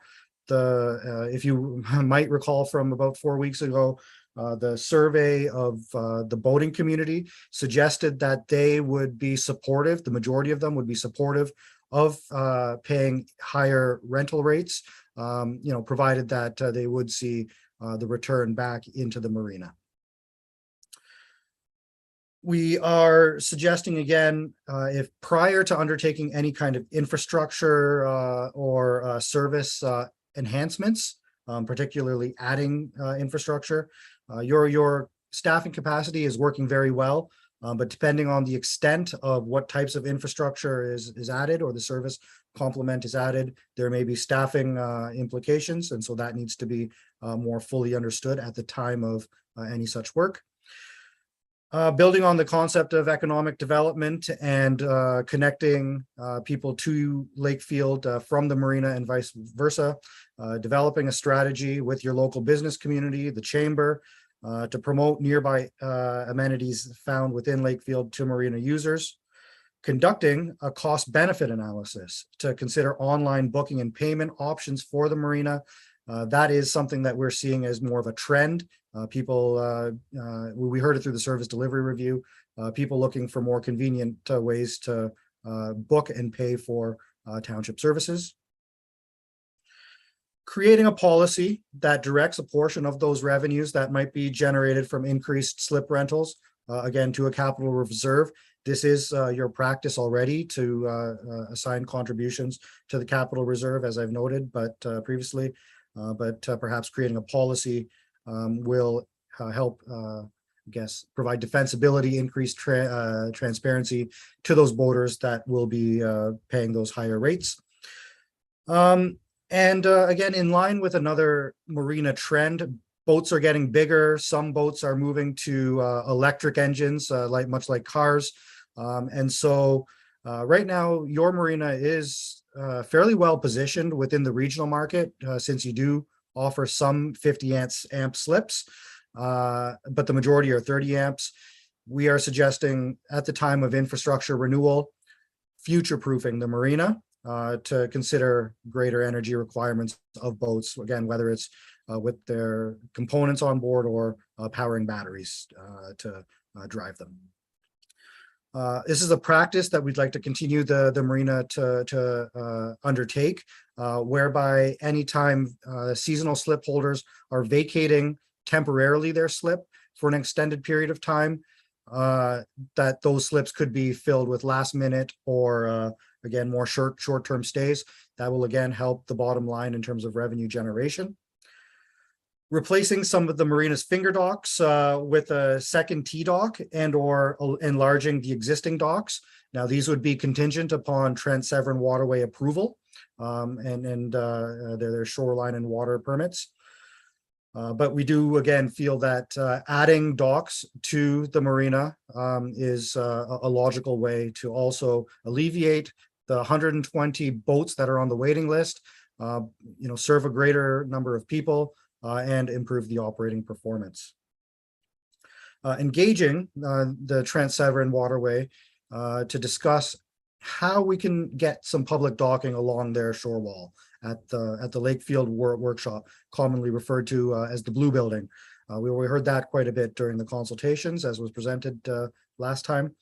If you might recall from about 4 weeks ago, the survey of the boating community suggested that they would be supportive, the majority of them would be supportive of paying higher rental rates, provided that they would see the return back into the marina. We are suggesting again, if prior to undertaking any kind of infrastructure or service enhancements, particularly adding infrastructure, your staffing capacity is working very well, but depending on the extent of what types of infrastructure is added or the service complement is added, there may be staffing implications, and so that needs to be more fully understood at the time of any such work. Building on the concept of economic development and connecting people to Lakefield from the marina and vice versa, developing a strategy with your local business community, the chamber, to promote nearby amenities found within Lakefield to marina users, conducting a cost benefit analysis to consider online booking and payment options for the marina. That is something that we're seeing as more of a trend. We heard it through the service delivery review, people looking for more convenient ways to book and pay for township services. Creating a policy that directs a portion of those revenues that might be generated from increased slip rentals, again, to a capital reserve. This is your practice already to assign contributions to the capital reserve, as I've noted, but previously, but perhaps creating a policy will help, I guess, provide defensibility, increased transparency to those boaters that will be paying those higher rates. Again, in line with another marina trend, boats are getting bigger. Some boats are moving to electric engines, much like cars. Right now, your marina is fairly well positioned within the regional market, since you do offer some 50 amp slips, but the majority are 30 amps. We are suggesting at the time of infrastructure renewal, future-proofing the marina to consider greater energy requirements of boats, again, whether it's with their components on board or powering batteries to drive them. This is a practice that we'd like to continue the marina to undertake, whereby anytime seasonal slip holders are vacating temporarily their slip for an extended period of time, that those slips could be filled with last minute or again, more short-term stays. That will again help the bottom line in terms of revenue generation. Replacing some of the marina's finger docks with a second T dock and or enlarging the existing docks. Now, these would be contingent upon Trent Severn Waterway approval and their shoreline and water permits. But we do again feel that adding docks to the marina is a logical way to also alleviate the 120 boats that are on the waiting list, serve a greater number of people, and improve the operating performance. Engaging the Trent Severn Waterway to discuss how we can get some public docking along their shore wall at the Lakefield Workshop, commonly referred to as the Blue Building. We heard that quite a bit during the consultations, as was presented last time.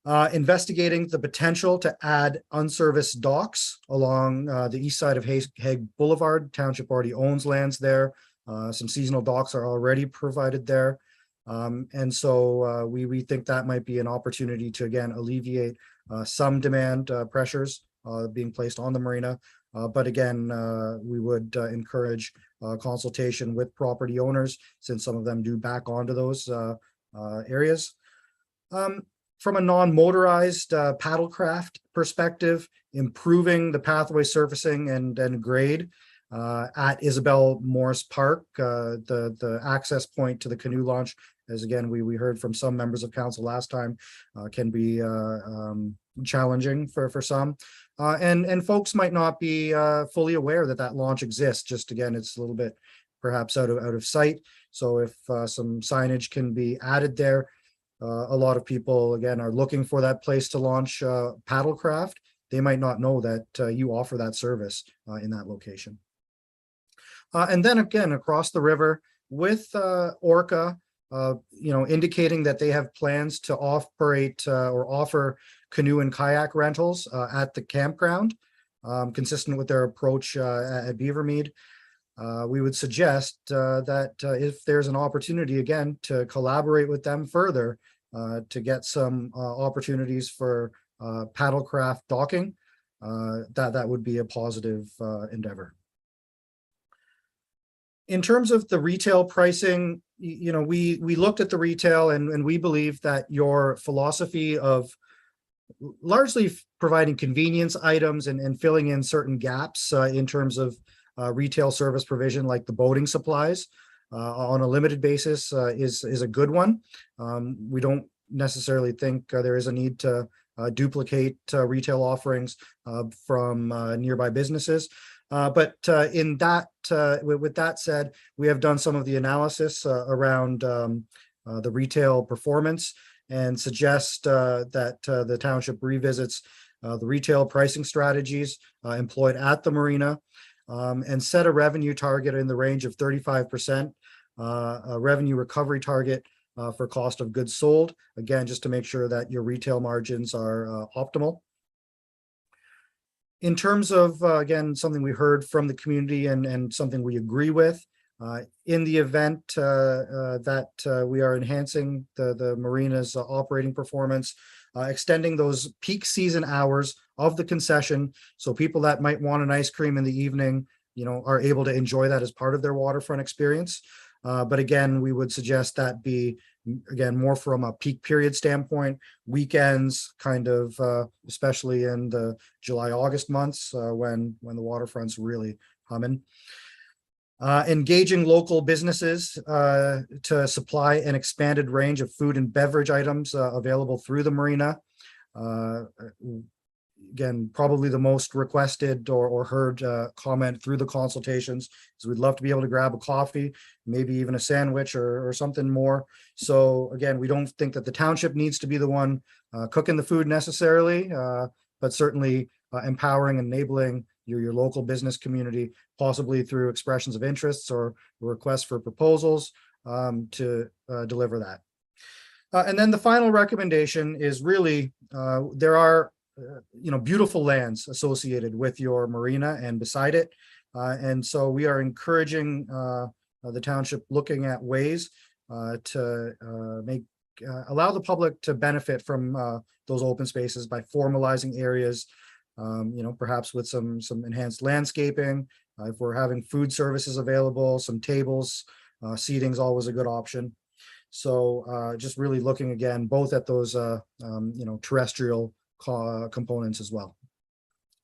Investigating the potential to add unserviced docks along the east side of Hague Boulevard. Township already owns lands there. Some seasonal docks are already provided there. We think that might be an opportunity to, again, alleviate some demand pressures being placed on the marina. But again, we would encourage consultation with property owners, since some of them do back onto those areas. From a non-motorized paddlecraft perspective, improving the pathway surfacing and grade at Isabel Morris Park, the access point to the canoe launch, as again we heard from some members of council last time, can be challenging for some, and folks might not be fully aware that launch exists. Just again, it's a little bit perhaps out of sight. So if some signage can be added there. A lot of people, again, are looking for that place to launch paddlecraft. They might not know that you offer that service in that location. And then again, across the river with Orca, indicating that they have plans to operate or offer canoe and kayak rentals at the campground, consistent with their approach at Beavermead. We would suggest that if there's an opportunity, again, to collaborate with them further to get some opportunities for paddlecraft docking, that would be a positive endeavor. In terms of the retail pricing, we looked at the retail and we believe that your philosophy of largely providing convenience items and filling in certain gaps in terms of retail service provision, like the boating supplies, on a limited basis is a good one. We don't necessarily think there is a need to duplicate retail offerings from nearby businesses. But in that, with that said, we have done some of the analysis around the retail performance and suggest that the township revisits the retail pricing strategies employed at the marina and set a revenue target in the range of 35%, a revenue recovery target for cost of goods sold. Again, just to make sure that your retail margins are optimal. In terms of, again, something we heard from the community and something we agree with, in the event that we are enhancing the marina's operating performance, extending those peak season hours of the concession, so people that might want an ice cream in the evening, are able to enjoy that as part of their waterfront experience. But again, we would suggest that be, again, more from a peak period standpoint, weekends, kind of, especially in the July, August months, when the waterfront's really humming. Engaging local businesses to supply an expanded range of food and beverage items available through the marina. Again, probably the most requested or heard comment through the consultations is we'd love to be able to grab a coffee, maybe even a sandwich or something more. So again, we don't think that the township needs to be the one cooking the food necessarily, but certainly empowering, enabling your local business community, possibly through expressions of interests or requests for proposals to deliver that. And then the final recommendation is really, there are beautiful lands associated with your marina and beside it. And so we are encouraging the township looking at ways to allow the public to benefit from those open spaces by formalizing areas, perhaps with some enhanced landscaping. If we're having food services available, some tables, seating is always a good option. So just really looking again, both at those, terrestrial components as well.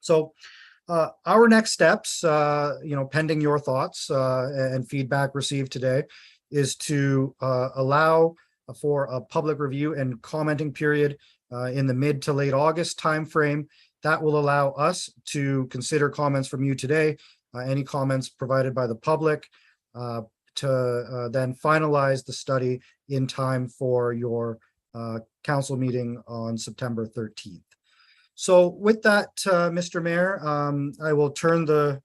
So our next steps, pending your thoughts and feedback received today, is to allow for a public review and commenting period in the mid to late August timeframe. That will allow us to consider comments from you today, any comments provided by the public, to then finalize the study in time for your council meeting on September 13th. So with that, Mr. Mayor, I will turn the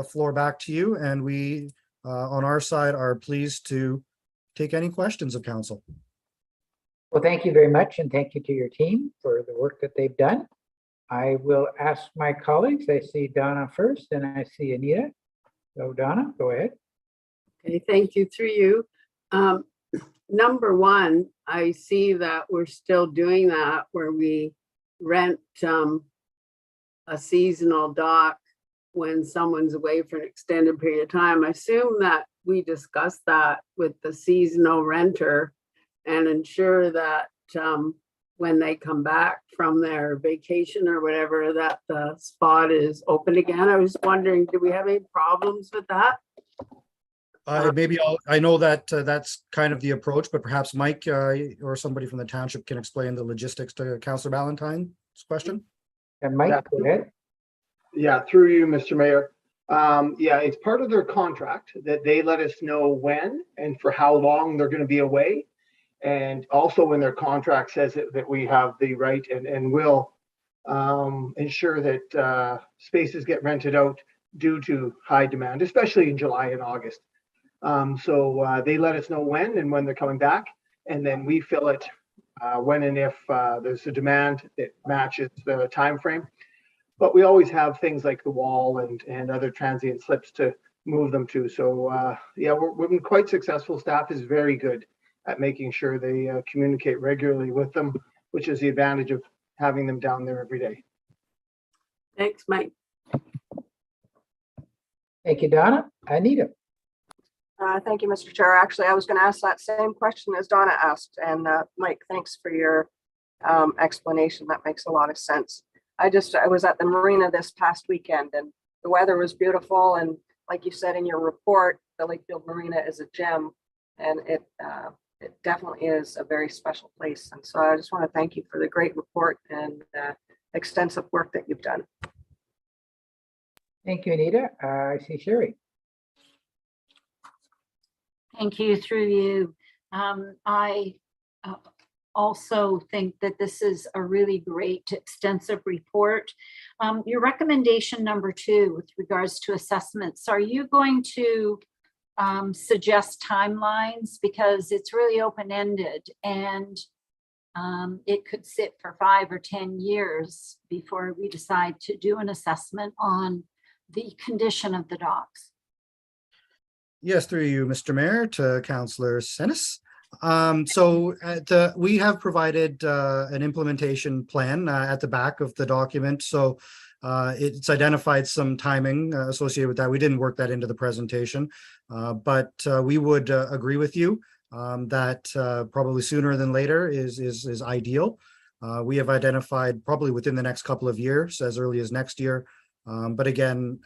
floor back to you, and we, on our side, are pleased to take any questions of council. Well, thank you very much, and thank you to your team for the work that they've done. I will ask my colleagues. I see Donna first, and I see Anita. So Donna, go ahead. Okay, thank you. Through you. Number one, I see that we're still doing that where we rent a seasonal dock when someone's away for an extended period of time. I assume that we discussed that with the seasonal renter and ensure that when they come back from their vacation or whatever, that the spot is open again. I was wondering, do we have any problems with that? I know that that's kind of the approach, but perhaps Mike or somebody from the township can explain the logistics to Councillor Ballantyne's question. And Mike, go ahead. Yeah, through you, Mr. Mayor. Yeah, it's part of their contract that they let us know when and for how long they're going to be away. And also when their contract says that we have the right and will ensure that spaces get rented out due to high demand, especially in July and August. So they let us know when and when they're coming back, and then we fill it when and if there's a demand that matches the time frame. But we always have things like the wall and other transient slips to move them to. So yeah, we've been quite successful. Staff is very good at making sure they communicate regularly with them, which is the advantage of having them down there every day. Thanks, Mike. Thank you, Donna. Anita. Thank you, Mr. Chair. Actually, I was going to ask that same question as Donna asked. And Mike, thanks for your explanation. That makes a lot of sense. I was at the marina this past weekend and the weather was beautiful. And like you said in your report, the Lakefield Marina is a gem, and it definitely is a very special place. And so I just want to thank you for the great report and extensive work that you've done. Thank you, Anita. I see Sherry. Thank you, through you. I also think that this is a really great extensive report. Your recommendation number 2 with regards to assessments, are you going to suggest timelines? Because it's really open-ended and it could sit for 5 or 10 years before we decide to do an assessment on the condition of the docks. Yes, through you, Mr. Mayor, to Councillor Senes. We have provided an implementation plan at the back of the document. So it's identified some timing associated with that. We didn't work that into the presentation, but we would agree with you that probably sooner than later is ideal. We have identified probably within the next couple of years, as early as next year. But again,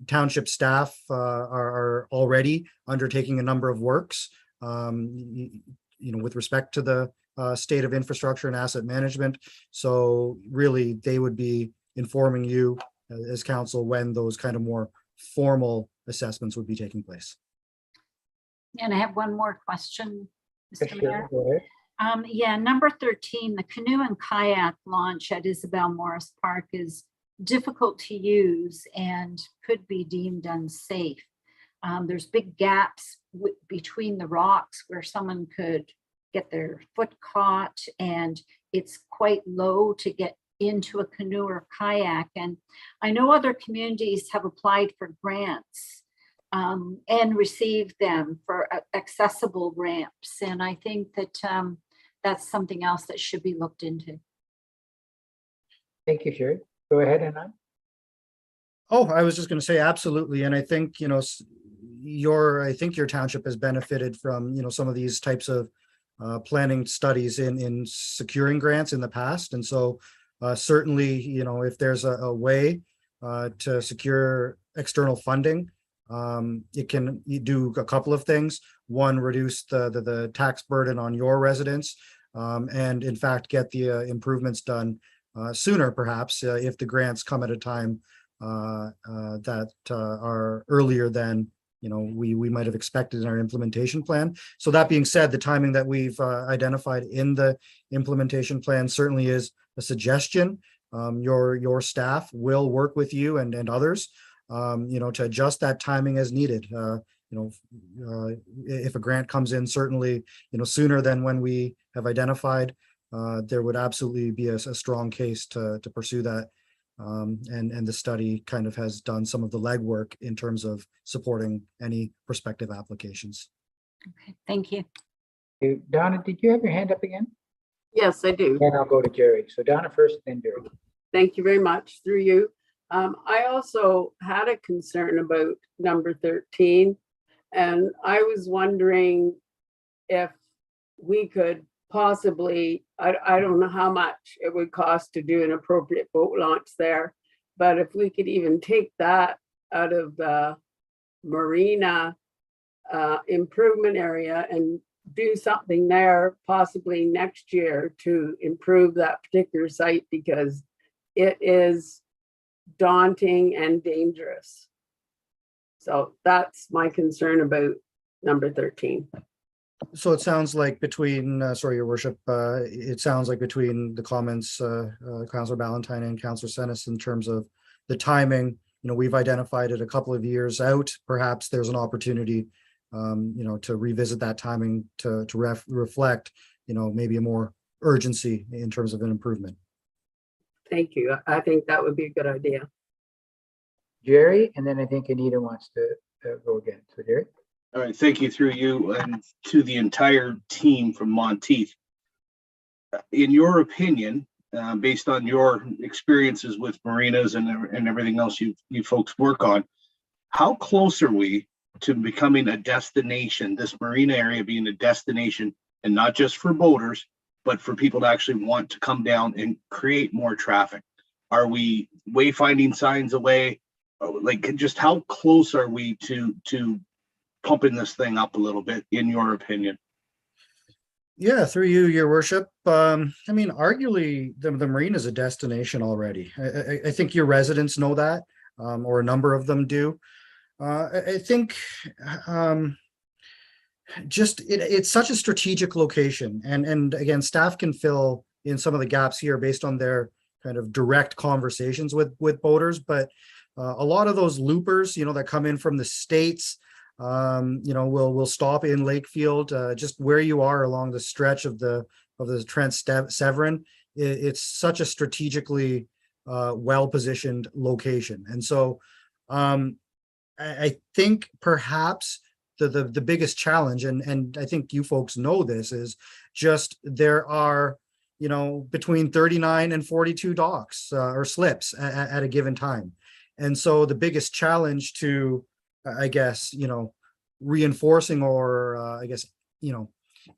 township staff are already undertaking a number of works, with respect to the state of infrastructure and asset management. So really, they would be informing you as council when those kind of more formal assessments would be taking place. And I have one more question, Mr. Sure, Mayor. go ahead. Yeah, number 13, the canoe and kayak launch at Isabel Morris Park is difficult to use and could be deemed unsafe. There's big gaps between the rocks where someone could get their foot caught, and it's quite low to get into a canoe or kayak. And I know other communities have applied for grants and received them for accessible ramps. And I think that that's something else that should be looked into. Thank you, Sherry. Go ahead, Anand. Oh, I was just going to say absolutely, and I think your township has benefited from some of these types of planning studies in securing grants in the past, and so certainly if there's a way to secure external funding, it can do a couple of things. One, reduce the tax burden on your residents, and in fact get the improvements done sooner, perhaps, if the grants come at a time that are earlier than we might have expected in our implementation plan. So that being said, the timing that we've identified in the implementation plan certainly is a suggestion. Your staff will work with you and others, to adjust that timing as needed. If a grant comes in, certainly sooner than when we have identified, there would absolutely be a strong case to pursue that. And the study kind of has done some of the legwork in terms of supporting any prospective applications. Okay, thank you. Donna, did you have your hand up again? Yes, I do. Then I'll go to Jerry. So Donna first, then Jerry. Thank you very much, through you. I also had a concern about number 13, and I was wondering if we could possibly, I don't know how much it would cost to do an appropriate boat launch there, but if we could even take that out of the marina improvement area and do something there possibly next year to improve that particular site, because it is daunting and dangerous. So that's my concern about number 13. So it sounds like between, sorry, your worship, it sounds like between the comments, Councillor Ballantyne and Councillor Senes, in terms of the timing, we've identified it a couple of years out. Perhaps there's an opportunity, to revisit that timing to reflect, maybe a more urgency in terms of an improvement. Thank you. I think that would be a good idea. Jerry, and then I think Anita wants to go again. So Jerry. All right, thank you, through you, and to the entire team from Monteith. In your opinion, based on your experiences with marinas and everything else you folks work on, how close are we to becoming a destination, this marina area being a destination, and not just for boaters, but for people to actually want to come down and create more traffic? Are we wayfinding signs away? like, just how close are we to pumping this thing up a little bit, in your opinion? Yeah, through you, your worship. I mean, arguably, the marina is a destination already. I think your residents know that, or a number of them do. I think just it's such a strategic location, and again, staff can fill in some of the gaps here based on their kind of direct conversations with boaters. But a lot of those loopers, that come in from the States, will stop in Lakefield, just where you are along the stretch of the Trent Severn. It's such a strategically well-positioned location. And so I think perhaps the biggest challenge, and I think you folks know this, is just there are, between 39 and 42 docks or slips at a given time. And so the biggest challenge to, I guess, reinforcing or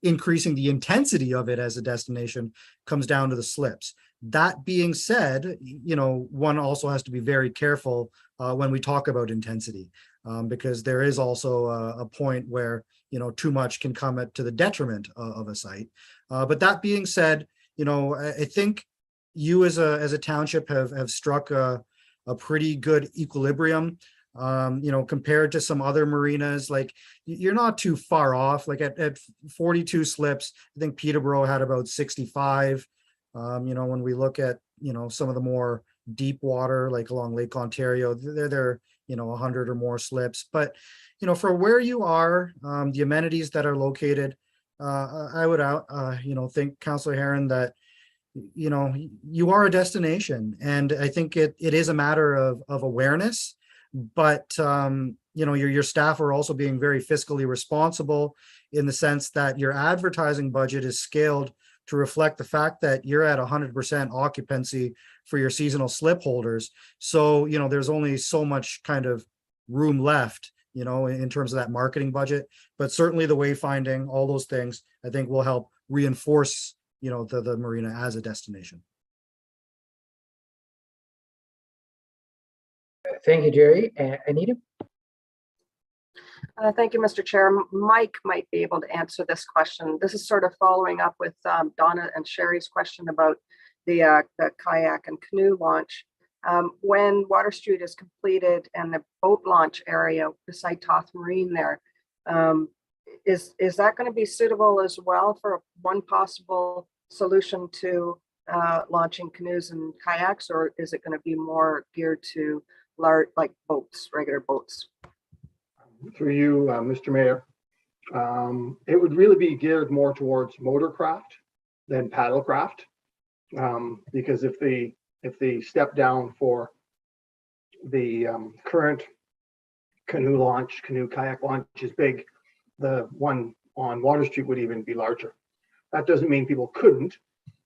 increasing the intensity of it as a destination comes down to the slips. That being said, one also has to be very careful when we talk about intensity, because there is also a point where, too much can come to the detriment of a site. But that being said, I think you as a township have struck a pretty good equilibrium. Compared to some other marinas, like you're not too far off. Like at 42 slips, I think Peterborough had about 65. When we look at, some of the more deep water, like along Lake Ontario, they're 100 or more slips. But, for where you are, the amenities that are located, I would think, Councillor Heron, that you are a destination, and I think it is a matter of awareness. But your staff are also being very fiscally responsible, in the sense that your advertising budget is scaled to reflect the fact that you're at 100% occupancy for your seasonal slip holders. So there's only so much kind of room left, in terms of that marketing budget. But certainly the wayfinding, all those things, I think will help reinforce the marina as a destination. Thank you, Jerry. Anita? Thank you, Mr. Chair. Mike might be able to answer this question. This is sort of following up with Donna and Sherry's question about the kayak and canoe launch. When Water Street is completed and the boat launch area beside Toth Marine there, is that going to be suitable as well for one possible solution to launching canoes and kayaks, or is it going to be more geared to large, like boats, regular boats? Through you, Mr. Mayor, it would really be geared more towards motorcraft than paddlecraft, because if the step down for the current canoe kayak launch is big, the one on Water Street would even be larger. That doesn't mean people couldn't.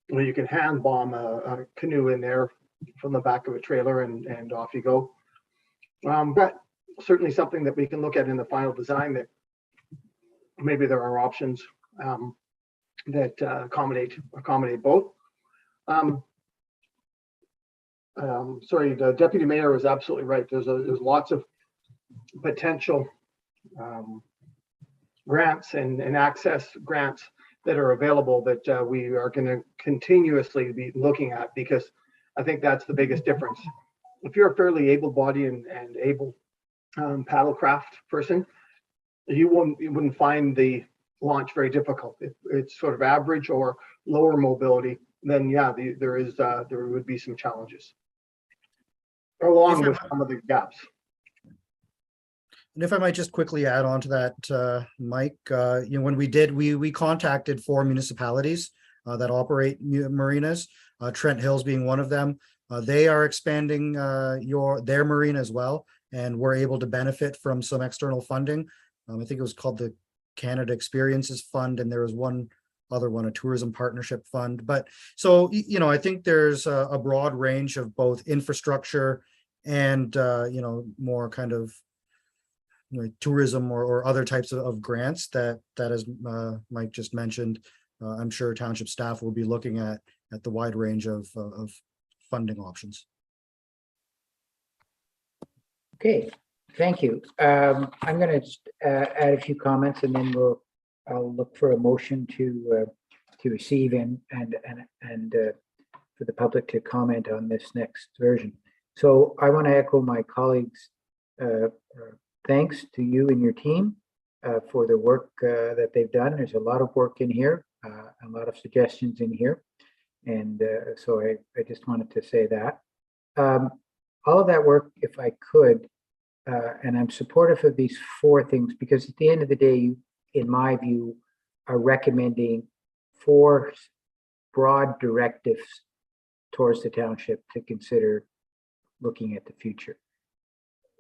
You can hand bomb a canoe in there from the back of a trailer and off you go. But certainly something that we can look at in the final design, that maybe there are options that accommodate both. Sorry, the deputy mayor was absolutely right. There's lots of potential grants and access grants that are available that we are going to continuously be looking at, because I think that's the biggest difference. If you're a fairly able-bodied and able paddlecraft person, you wouldn't find the launch very difficult. If it's sort of average or lower mobility, then yeah, there would be some challenges, along with some of the gaps. And if I might just quickly add on to that, Mike, when we contacted 4 municipalities that operate marinas, Trent Hills being one of them. They are expanding their marina as well, and we're able to benefit from some external funding. I think it was called the Canada Experiences Fund, and there was one other one, a tourism partnership fund. But so, I think there's a broad range of both infrastructure and, more kind of tourism or other types of grants that as Mike just mentioned, I'm sure township staff will be looking at the wide range of funding options. Okay, thank you. I'm going to just add a few comments and then I'll look for a motion to receive and for the public to comment on this next version. So I want to echo my colleagues' thanks to you and your team for the work that they've done. There's a lot of work in here, a lot of suggestions in here. And so I just wanted to say that. All of that work, if I could, and I'm supportive of these 4 things, because at the end of the day, you, in my view, are recommending 4 broad directives towards the township to consider looking at the future.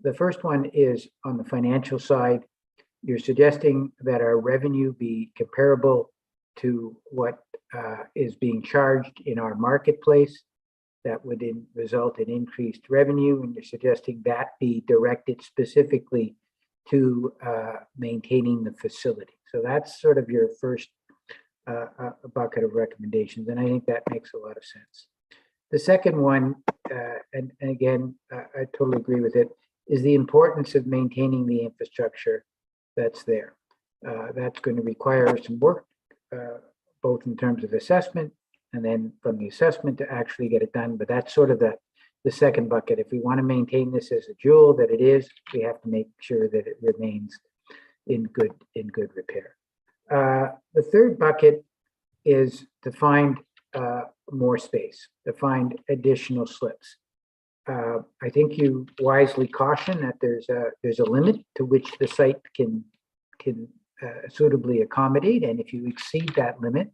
The first one is on the financial side. You're suggesting that our revenue be comparable to what is being charged in our marketplace. That would result in increased revenue, and you're suggesting that be directed specifically to maintaining the facility. So that's sort of your first bucket of recommendations, and I think that makes a lot of sense. The second one, and again, I totally agree with it, is the importance of maintaining the infrastructure that's there. That's going to require some work, both in terms of assessment and then from the assessment to actually get it done. But that's sort of the second bucket. If we want to maintain this as a jewel that it is, we have to make sure that it remains in good repair. The third bucket is to find more space, to find additional slips. I think you wisely caution that there's a limit to which the site can suitably accommodate, and if you exceed that limit,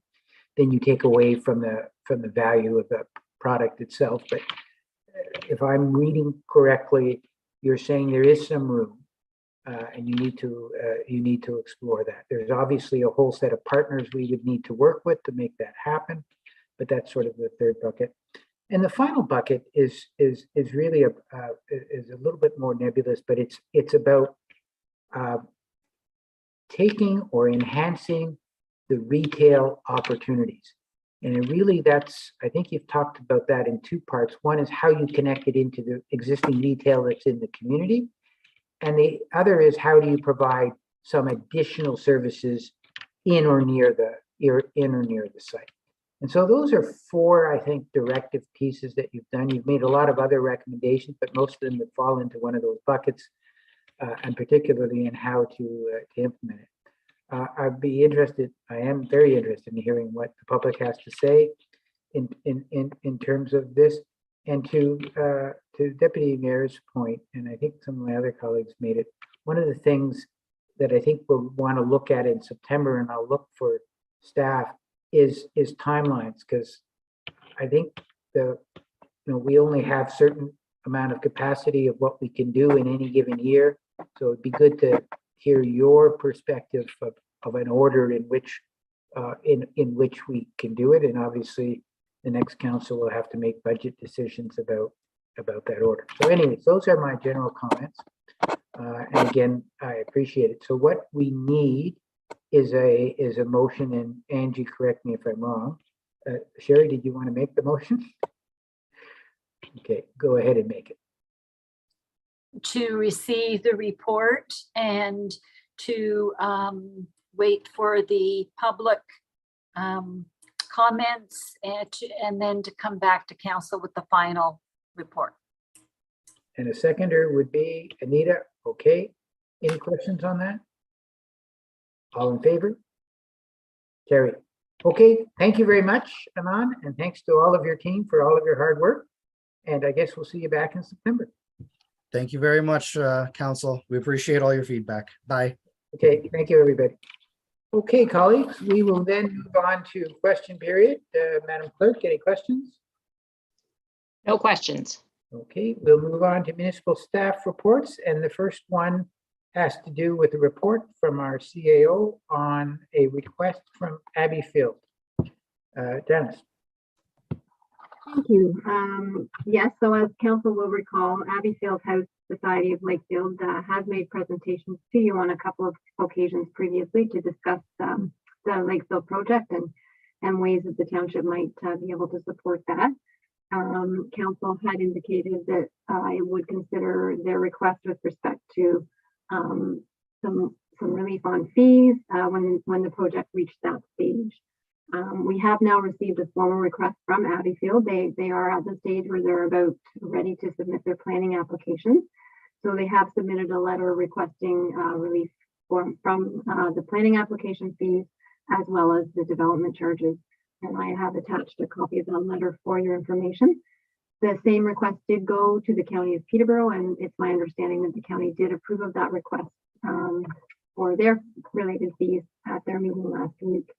then you take away from the value of the product itself. But if I'm reading correctly, you're saying there is some room, and you need to explore that. There's obviously a whole set of partners we would need to work with to make that happen, but that's sort of the third bucket. And the final bucket is really a little bit more nebulous, but it's about taking or enhancing the retail opportunities. And really I think you've talked about that in 2 parts. One is how you connect it into the existing retail that's in the community. And the other is how do you provide some additional services in or near the site. And so those are 4, I think, directive pieces that you've done. You've made a lot of other recommendations, but most of them would fall into one of those buckets, and particularly in how to implement it. I'd be interested, I am very interested in hearing what the public has to say in terms of this. And to Deputy Mayor's point, and I think some of my other colleagues made it, one of the things that I think we'll want to look at in September, and I'll look for staff, is timelines, because I think we only have certain amount of capacity of what we can do in any given year. So it'd be good to hear your perspective of an order in which we can do it. And obviously the next council will have to make budget decisions about that order. So anyways, those are my general comments. And again, I appreciate it. So what we need is a motion, and Angie, correct me if I'm wrong. Sherry, did you want to make the motion? Okay, go ahead and make it. To receive the report and to wait for the public comments and then to come back to council with the final report. And a seconder would be Anita. Okay, any questions on that? All in favor? Carried. Okay, thank you very much, Aman, and thanks to all of your team for all of your hard work. And I guess we'll see you back in September. Thank you very much, Council. We appreciate all your feedback. Bye. Okay, thank you, everybody. Okay, colleagues, we will then move on to question period. Madam Clerk, any questions? No questions. Okay, we'll move on to municipal staff reports, and the first one has to do with a report from our CAO on a request from Abbey Field. Dennis. Thank you. Yes, so as council will recall, Abbey Field House Society of Lakefield has made presentations to you on a couple of occasions previously to discuss the Lakefield project and ways that the township might be able to support that. council had indicated that I would consider their request with respect to some relief on fees when the project reached that stage. We have now received a formal request from Abbeyfield. They are at the stage where they're about ready to submit their planning application. So they have submitted a letter requesting relief from the planning application fees as well as the development charges. And I have attached a copy of that letter for your information. The same request did go to the County of Peterborough, and it's my understanding that the county did approve of that request for their related fees at their meeting last week.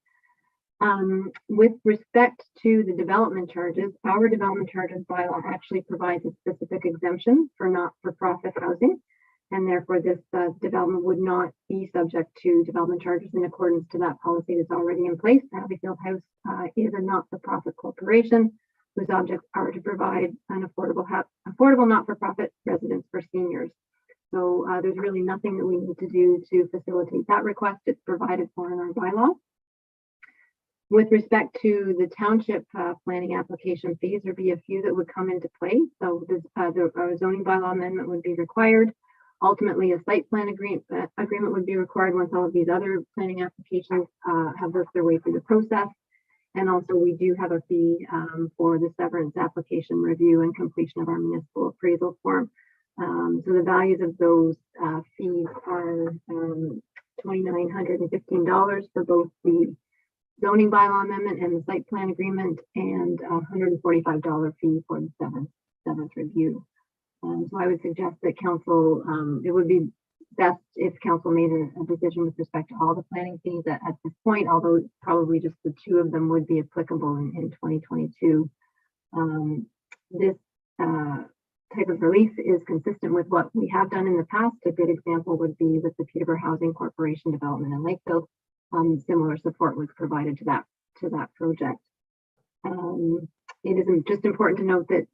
With respect to the development charges, our development charges bylaw actually provides a specific exemption for not-for-profit housing, and therefore this development would not be subject to development charges in accordance to that policy that's already in place. Abbeyfield House is a not-for-profit corporation whose objects are to provide an affordable not-for-profit residence for seniors. So there's really nothing that we need to do to facilitate that request. It's provided for in our bylaw. With respect to the township planning application fees, there'd be a few that would come into play. So the zoning bylaw amendment would be required. Ultimately, a site plan agreement would be required once all of these other planning applications have worked their way through the process. And also we do have a fee for the severance application review and completion of our municipal appraisal form. So the values of those fees are $2,915 for both the zoning bylaw amendment and the site plan agreement, and $145 fee for the seventh review. So I would suggest that council, it would be best if council made a decision with respect to all the planning fees at this point, although probably just the two of them would be applicable in 2022. This type of relief is consistent with what we have done in the past. A good example would be with the Peterborough Housing Corporation development in Lakefield. Similar support was provided to that project. It is just important to note that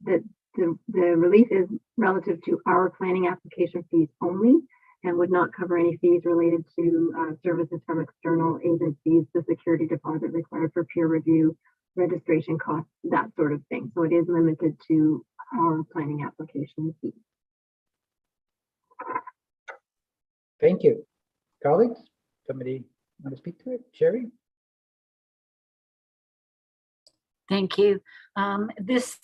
the relief is relative to our planning application fees only and would not cover any fees related to services from external agencies, the security deposit required for peer review, registration costs, that sort of thing. So it is limited to our planning application fees. Thank you. Colleagues, somebody want to speak to it? Sherry? Thank you. This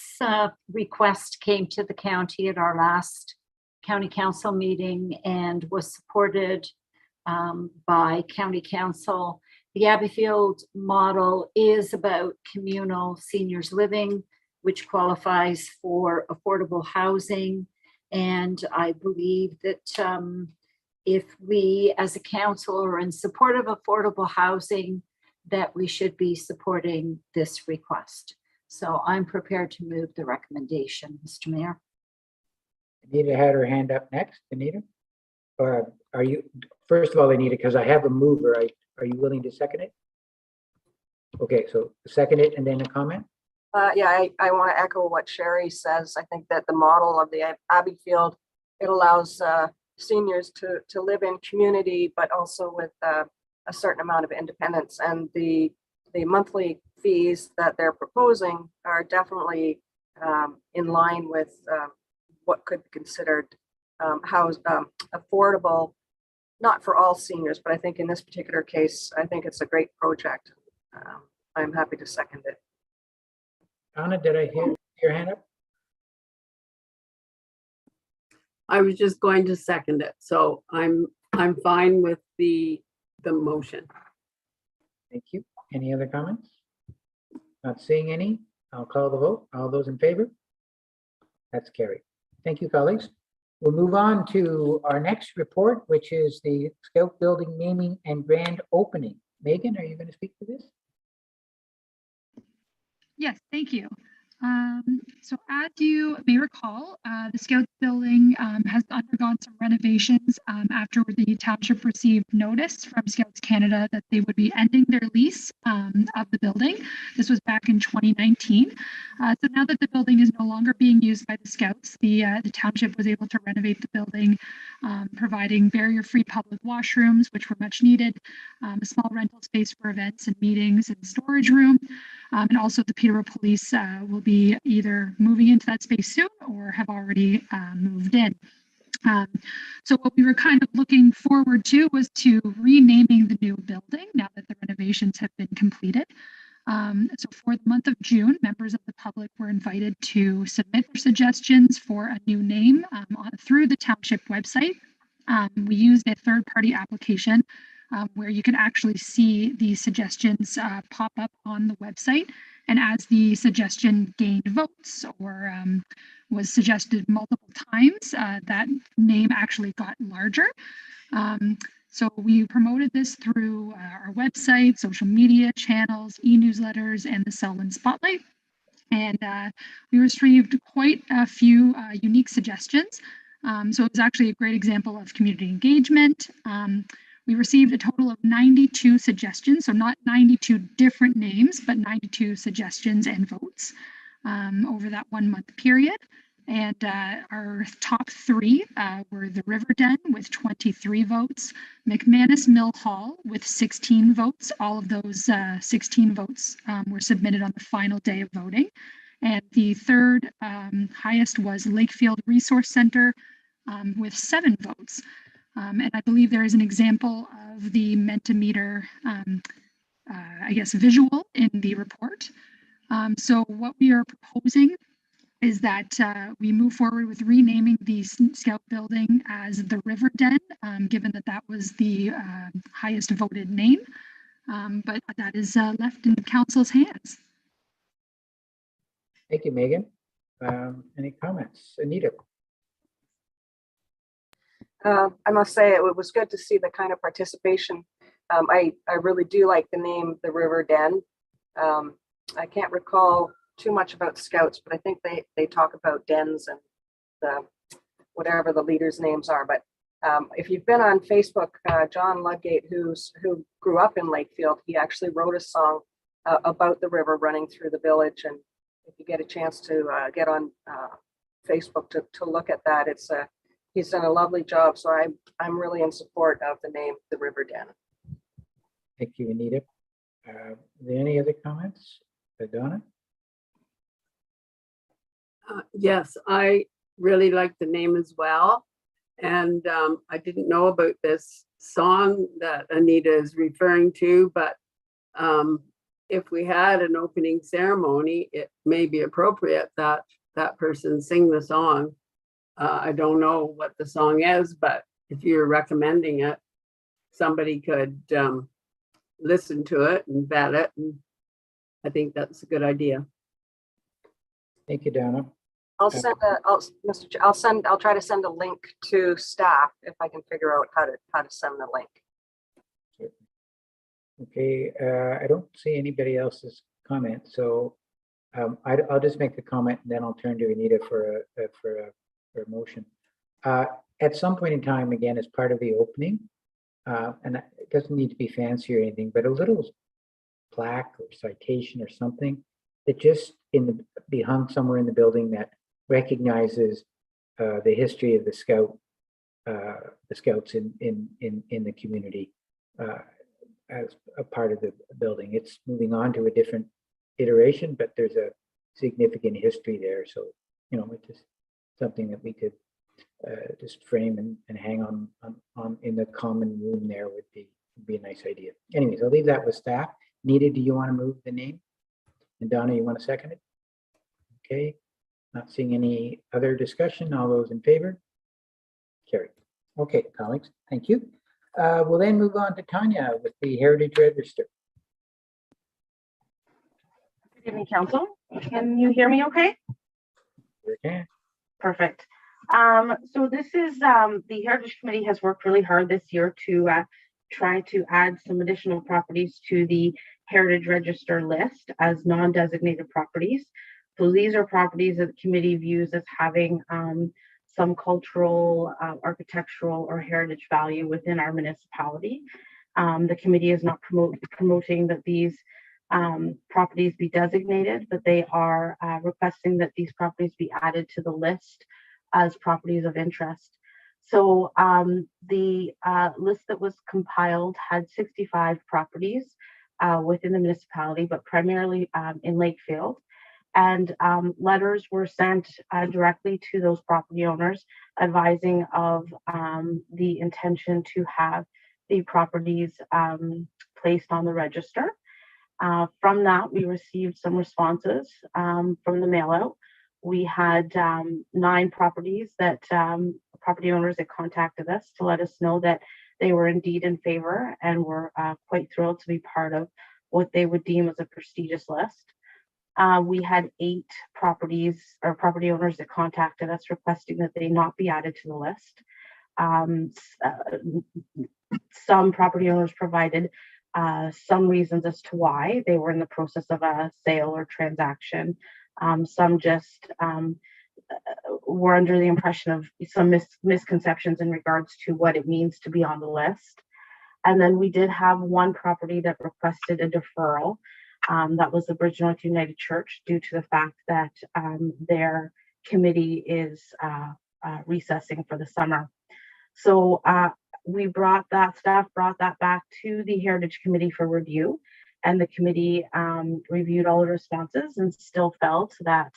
request came to the county at our last county council meeting and was supported by county council. The Abbeyfield model is about communal seniors living, which qualifies for affordable housing. And I believe that if we as a council are in support of affordable housing, that we should be supporting this request. So I'm prepared to move the recommendation, Mr. Mayor. Anita had her hand up next. Anita? Or are you, first of all, Anita, because I have a mover, are you willing to second it? Okay, so second it and then a comment? Yeah, I want to echo what Sherry says. I think that the model of the Abbeyfield, it allows seniors to live in community, but also with a certain amount of independence. And the monthly fees that they're proposing are definitely in line with what could be considered affordable, not for all seniors, but I think in this particular case, I think it's a great project. I'm happy to second it. Donna, did I hear your hand up? I was just going to second it. So I'm fine with the motion. Thank you. Any other comments? Not seeing any. I'll call the vote. All those in favor? That's carried. Thank you, colleagues. We'll move on to our next report, which is the Scout Building naming and grand opening. Megan, are you going to speak to this? Yes, thank you. So as you may recall, the Scouts building has undergone some renovations after the township received notice from Scouts Canada that they would be ending their lease of the building. This was back in 2019. So now that the building is no longer being used by the Scouts, the township was able to renovate the building providing barrier-free public washrooms, which were much needed, a small rental space for events and meetings and storage room. And also the Peterborough Police will be either moving into that space soon or have already moved in. So what we were kind of looking forward to was to renaming the new building now that the renovations have been completed. So for the month of June, members of the public were invited to submit their suggestions for a new name through the township website. We used a third-party application where you can actually see the suggestions pop up on the website. And as the suggestion gained votes or was suggested multiple times, that name actually got larger. So we promoted this through our website, social media channels, e-newsletters, and the Selwyn Spotlight. And we received quite a few unique suggestions. So it was actually a great example of community engagement. We received a total of 92 suggestions, so not 92 different names, but 92 suggestions and votes over that 1 month period. And our top three were the River Den with 23 votes, McManus Mill Hall with 16 votes. All of those 16 votes were submitted on the final day of voting. And the third highest was Lakefield Resource Center with 7 votes. And I believe there is an example of the Mentimeter, I guess, visual in the report. So what we are proposing is that we move forward with renaming the Scout building as the River Den, given that that was the highest voted name. But that is left in council's hands. Thank you, Megan. Any comments? Anita? I must say it was good to see the kind of participation. I really do like the name, the River Den. I can't recall too much about Scouts, but I think they talk about dens and the whatever the leaders' names are. But if you've been on Facebook, John Ludgate, who grew up in Lakefield, he actually wrote a song about the river running through the village. And if you get a chance to get on Facebook to look at that, he's done a lovely job. So I'm really in support of the name, the River Den. Thank you, Anita. Are there any other comments? Donna? Yes, I really like the name as well. And I didn't know about this song that Anita is referring to, but if we had an opening ceremony, it may be appropriate that that person sing the song. I don't know what the song is, but if you're recommending it, somebody could listen to it and vet it. And I think that's a good idea. Thank you, Donna. I'll try to send a link to staff if I can figure out how to send the link. Okay, I don't see anybody else's comment, so I'll just make the comment and then I'll turn to Anita for a motion. At some point in time, again, as part of the opening, and it doesn't need to be fancy or anything, but a little plaque or citation or something that just be hung somewhere in the building that recognizes the history of the Scouts in the community as a part of the building. It's moving on to a different iteration, but there's a significant history there. So, it's just something that we could just frame and hang on in the common room there would be a nice idea. Anyways, I'll leave that with staff. Nita, do you want to move the name? And Donna, you want to second it? Okay. Not seeing any other discussion. All those in favor? Carried. Okay, colleagues, thank you. We'll then move on to Tanya with the Heritage Register. Good evening, Council. Can you hear me okay? You can. Perfect. So this is, the Heritage Committee has worked really hard this year to try to add some additional properties to the Heritage Register list as non-designated properties. So these are properties that the committee views as having some cultural, architectural, or heritage value within our municipality. The committee is not promoting that these properties be designated, but they are requesting that these properties be added to the list as properties of interest. So the list that was compiled had 65 properties within the municipality, but primarily in Lakefield. And letters were sent directly to those property owners advising of the intention to have the properties placed on the register. From that, we received some responses from the mail out. We had 9 properties that property owners that contacted us to let us know that they were indeed in favor and were quite thrilled to be part of what they would deem as a prestigious list. We had 8 properties or property owners that contacted us requesting that they not be added to the list. Some property owners provided some reasons as to why they were in the process of a sale or transaction. Some just were under the impression of some misconceptions in regards to what it means to be on the list. And then we did have 1 property that requested a deferral. That was the Bridgenorth United Church, due to the fact that their committee is recessing for the summer. So we brought that back to the Heritage Committee for review, and the committee reviewed all the responses and still felt that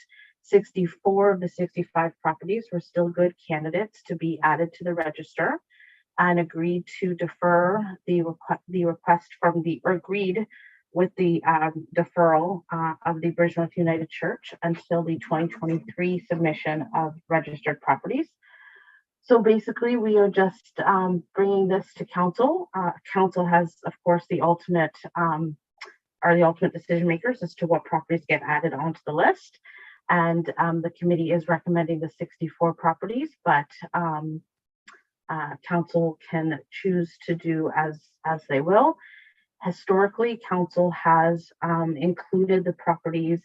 64 of the 65 properties were still good candidates to be added to the register, and agreed to defer the request from the, or agreed with the deferral of the Bridgenorth United Church until the 2023 submission of registered properties. So basically, we are just bringing this to council. Council has, of course, the ultimate are the ultimate decision makers as to what properties get added onto the list. And the committee is recommending the 64 properties, but council can choose to do as they will. Historically, council has included the properties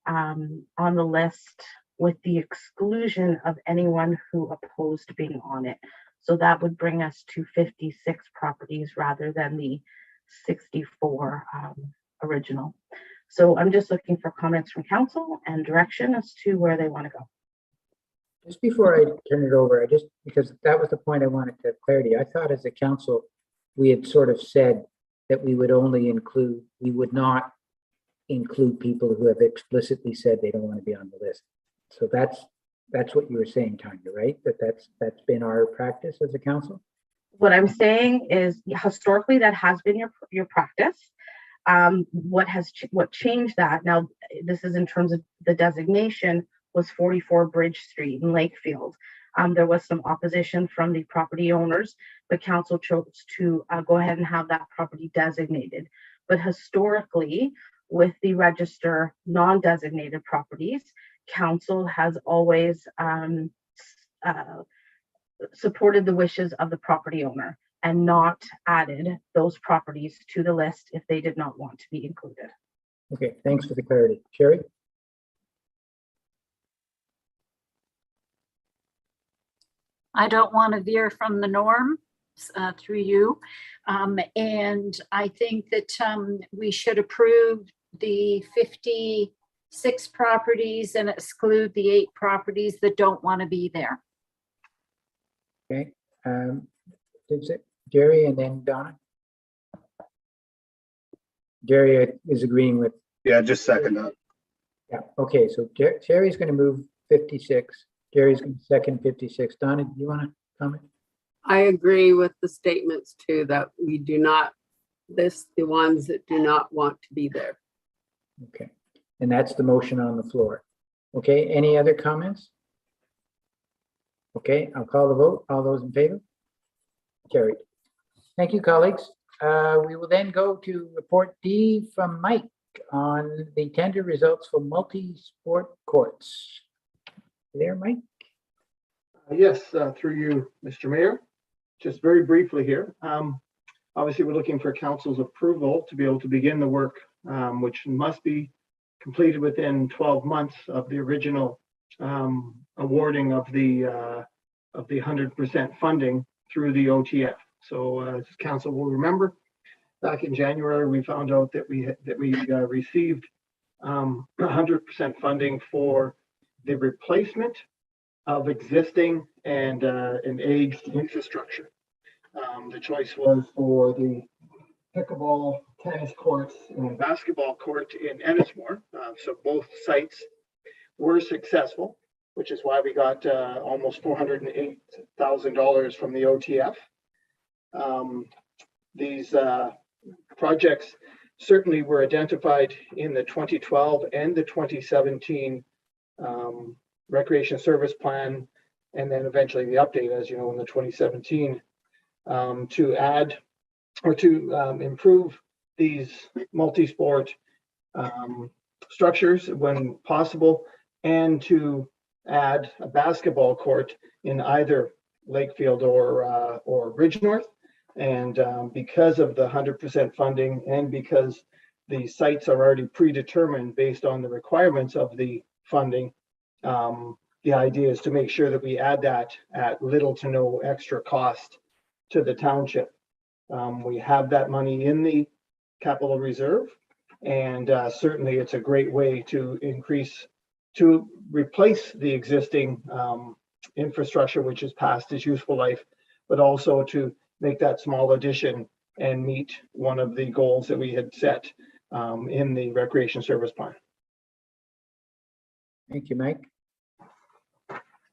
on the list with the exclusion of anyone who opposed being on it. So that would bring us to 56 properties rather than the 64 original. So I'm just looking for comments from council and direction as to where they want to go. Just before I turn it over, because that was the point I wanted to have clarity. I thought as a council, we had sort of said that we would not include people who have explicitly said they don't want to be on the list. So that's what you were saying, Tanya, right? That's been our practice as a council? What I'm saying is historically that has been your practice. What changed that, now this is in terms of the designation, was 44 Bridge Street in Lakefield. There was some opposition from the property owners, but council chose to go ahead and have that property designated. But historically, with the register non-designated properties, council has always supported the wishes of the property owner and not added those properties to the list if they did not want to be included. Okay, thanks for the clarity. Sherry? I don't want to veer from the norm through you. And I think that we should approve the 56 properties and exclude the 8 properties that don't want to be there. Okay, that's it. Jerry and then Donna. Jerry is agreeing with. Yeah, just second that. Yeah, okay, so Jerry's going to move 56. Jerry's going to second 56. Donna, do you want to comment? I agree with the statements too, that we do not list the ones that do not want to be there. Okay, and that's the motion on the floor. Okay, any other comments? Okay, I'll call the vote. All those in favor? Carried. Thank you, colleagues. We will then go to report D from Mike on the tender results for multi-sport courts. There, Mike? Yes, through you, Mr. Mayor. Just very briefly here. Obviously, we're looking for council's approval to be able to begin the work, which must be completed within 12 months of the original awarding of the 100% funding through the OTF. So as council will remember, back in January, we found out that we received 100% funding for the replacement of existing and aged infrastructure. The choice was for the pickleball, tennis courts, and basketball court in Ennismore. So both sites were successful, which is why we got almost $408,000 from the OTF. These projects certainly were identified in the 2012 and the 2017 Recreation Service Plan, and then eventually the update, as you know, in the 2017, to add or to improve these multi-sport structures when possible, and to add a basketball court in either Lakefield or Bridgenorth. And because of the 100% funding, and because the sites are already predetermined based on the requirements of the funding, the idea is to make sure that we add that at little to no extra cost to the township. We have that money in the capital reserve, and certainly it's a great way to replace the existing infrastructure which is past its useful life, but also to make that small addition and meet one of the goals that we had set in the Recreation Service Plan. Thank you, Mike.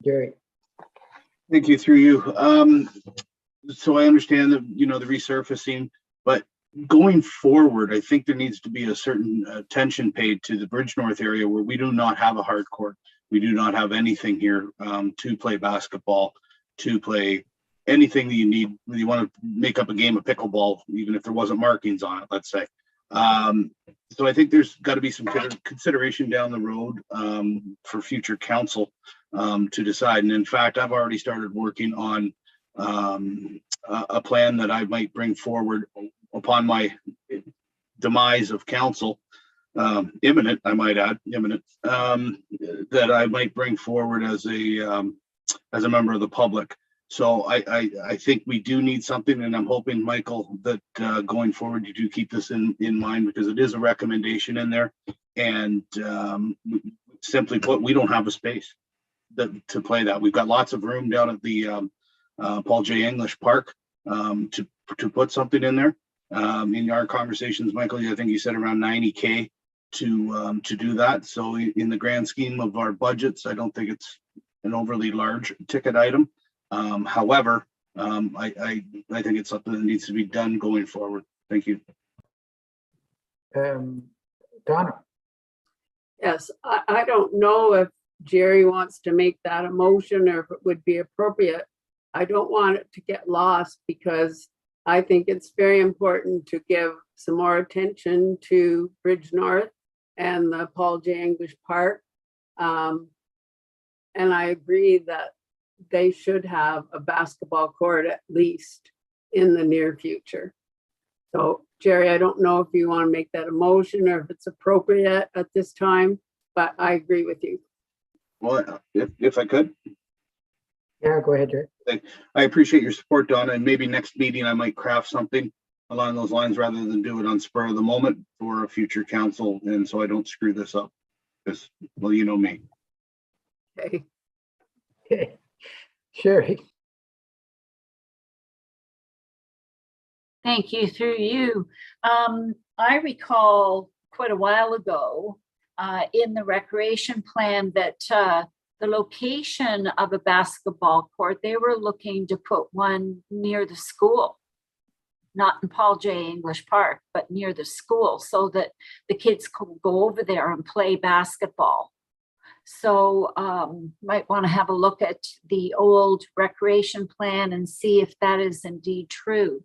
Jerry. Thank you, through you. So I understand that, the resurfacing, but going forward, I think there needs to be a certain attention paid to the Bridgenorth area where we do not have a hard court. We do not have anything here to play basketball, to play anything that you need. You want to make up a game of pickleball, even if there wasn't markings on it, let's say. So I think there's got to be some consideration down the road for future council to decide. And in fact, I've already started working on a plan that I might bring forward upon my demise of council, imminent, I might add, imminent, that I might bring forward as a member of the public. So I think we do need something, and I'm hoping, Michael, that going forward you do keep this in mind, because it is a recommendation in there, and simply put, we don't have a space to play that. We've got lots of room down at the Paul J. English Park to put something in there. In our conversations, Michael, I think you said around 90K to do that. So in the grand scheme of our budgets, I don't think it's an overly large ticket item. However, I think it's something that needs to be done going forward. Thank you. Donna. Yes, I don't know if Jerry wants to make that a motion or if it would be appropriate. I don't want it to get lost, because I think it's very important to give some more attention to Bridgenorth and the Paul J. English Park. And I agree that they should have a basketball court at least in the near future. So Jerry, I don't know if you want to make that a motion or if it's appropriate at this time, but I agree with you. Well, if I could. Yeah, go ahead, Jerry. I appreciate your support, Donna, and maybe next meeting I might craft something along those lines rather than do it on spur of the moment for a future council, and so I don't screw this up, because, well, you know me. Okay. Okay. Sherry. Thank you, through you. I recall quite a while ago in the recreation plan that the location of a basketball court, they were looking to put one near the school, not in Paul J. English Park, but near the school, so that the kids could go over there and play basketball. So might want to have a look at the old recreation plan and see if that is indeed true.